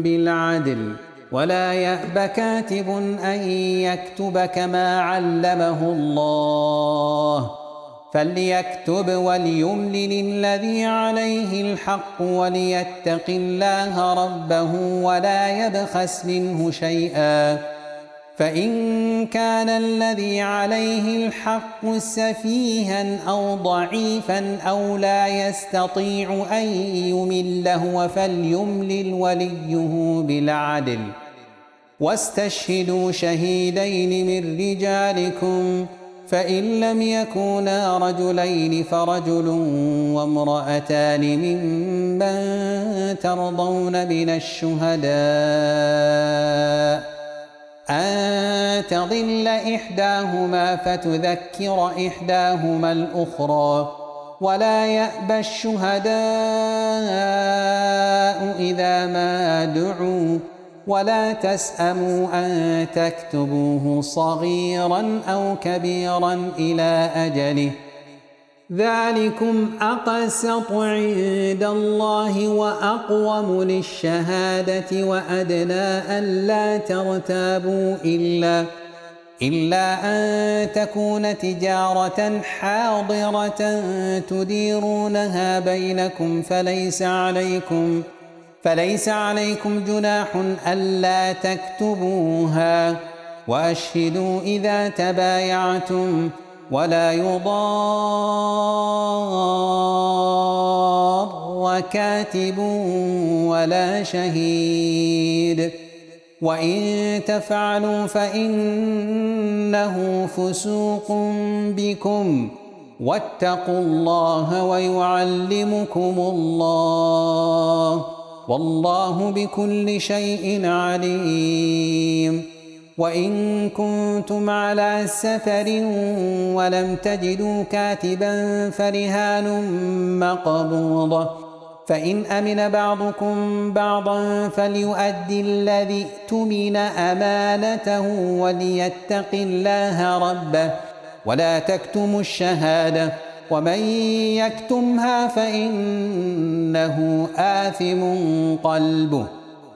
S2: بالعدل ولا يأب كاتب أن يكتب كما علمه الله فليكتب وليملل الذي عليه الحق وليتق الله ربه ولا يبخس منه شيئا فإن كان الذي عليه الحق سفيها أو ضعيفا أو لا يستطيع أن يمله فليملل وليه بالعدل واستشهدوا شهيدين من رجالكم فإن لم يكونا رجلين فرجل وامرأتان ممن ترضون من الشهداء أن تضل إحداهما فتذكر إحداهما الأخرى ولا يأبى الشهداء إذا ما دعوا ولا تسأموا أن تكتبوه صغيرا أو كبيرا إلى أجله ذلكم أقسط عند الله وأقوم للشهادة وأدنى ألا ترتابوا إلا أن تكون تجارة حاضرة تديرونها بينكم فليس عليكم جناح ألا تكتبوها وأشهدوا إذا تبايعتم ولا يضار كاتب ولا شهيد وإن تفعلوا فإنه فسوق بكم واتقوا الله ويعلمكم الله والله بكل شيء عليم وإن كنتم على سفر ولم تجدوا كاتبا فرهان مقبوضة فإن أمن بعضكم بعضا فليؤدي الذي اؤتمن أمانته وليتق الله ربه ولا تكتموا الشهادة ومن يكتمها فإنه آثم قلبه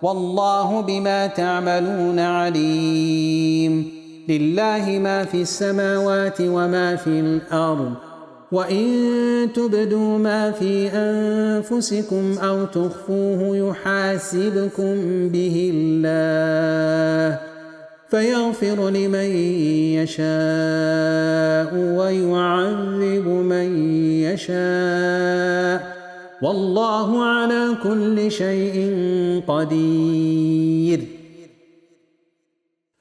S2: والله بما تعملون عليم لله ما في السماوات وما في الأرض وإن تبدوا ما في أنفسكم أو تخفوه يحاسبكم به الله فيغفر لمن يشاء ويعذب من يشاء والله على كل شيء قدير.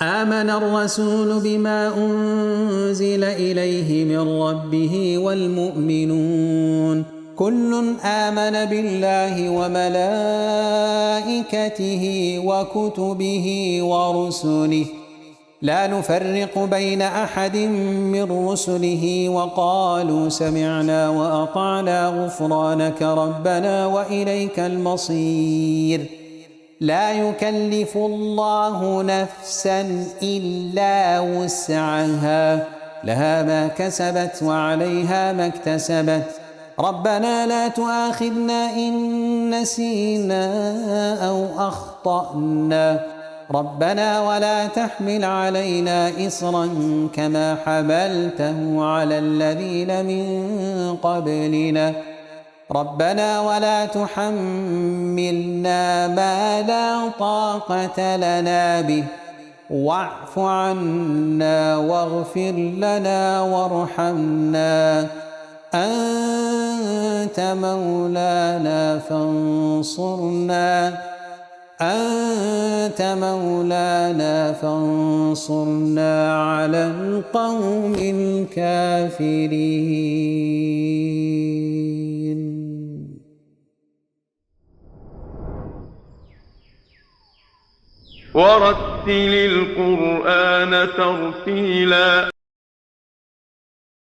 S2: آمن الرسول بما أنزل إليه من ربه والمؤمنون كل آمن بالله وملائكته وكتبه ورسله لا نفرق بين أحد من رسله وقالوا سمعنا وأطعنا غفرانك ربنا وإليك المصير. لا يكلف الله نفسا إلا وسعها لها ما كسبت وعليها ما اكتسبت ربنا لا تؤاخذنا إن نسينا أو أخطأنا ربنا ولا تحمل علينا إصرا كما حملته على الذين من قبلنا ربنا ولا تحملنا ما لا طاقة لنا به واعف عنا واغفر لنا وارحمنا أنت مولانا فانصرنا على القوم الكافرين.
S1: ورتل القرآن ترتيلا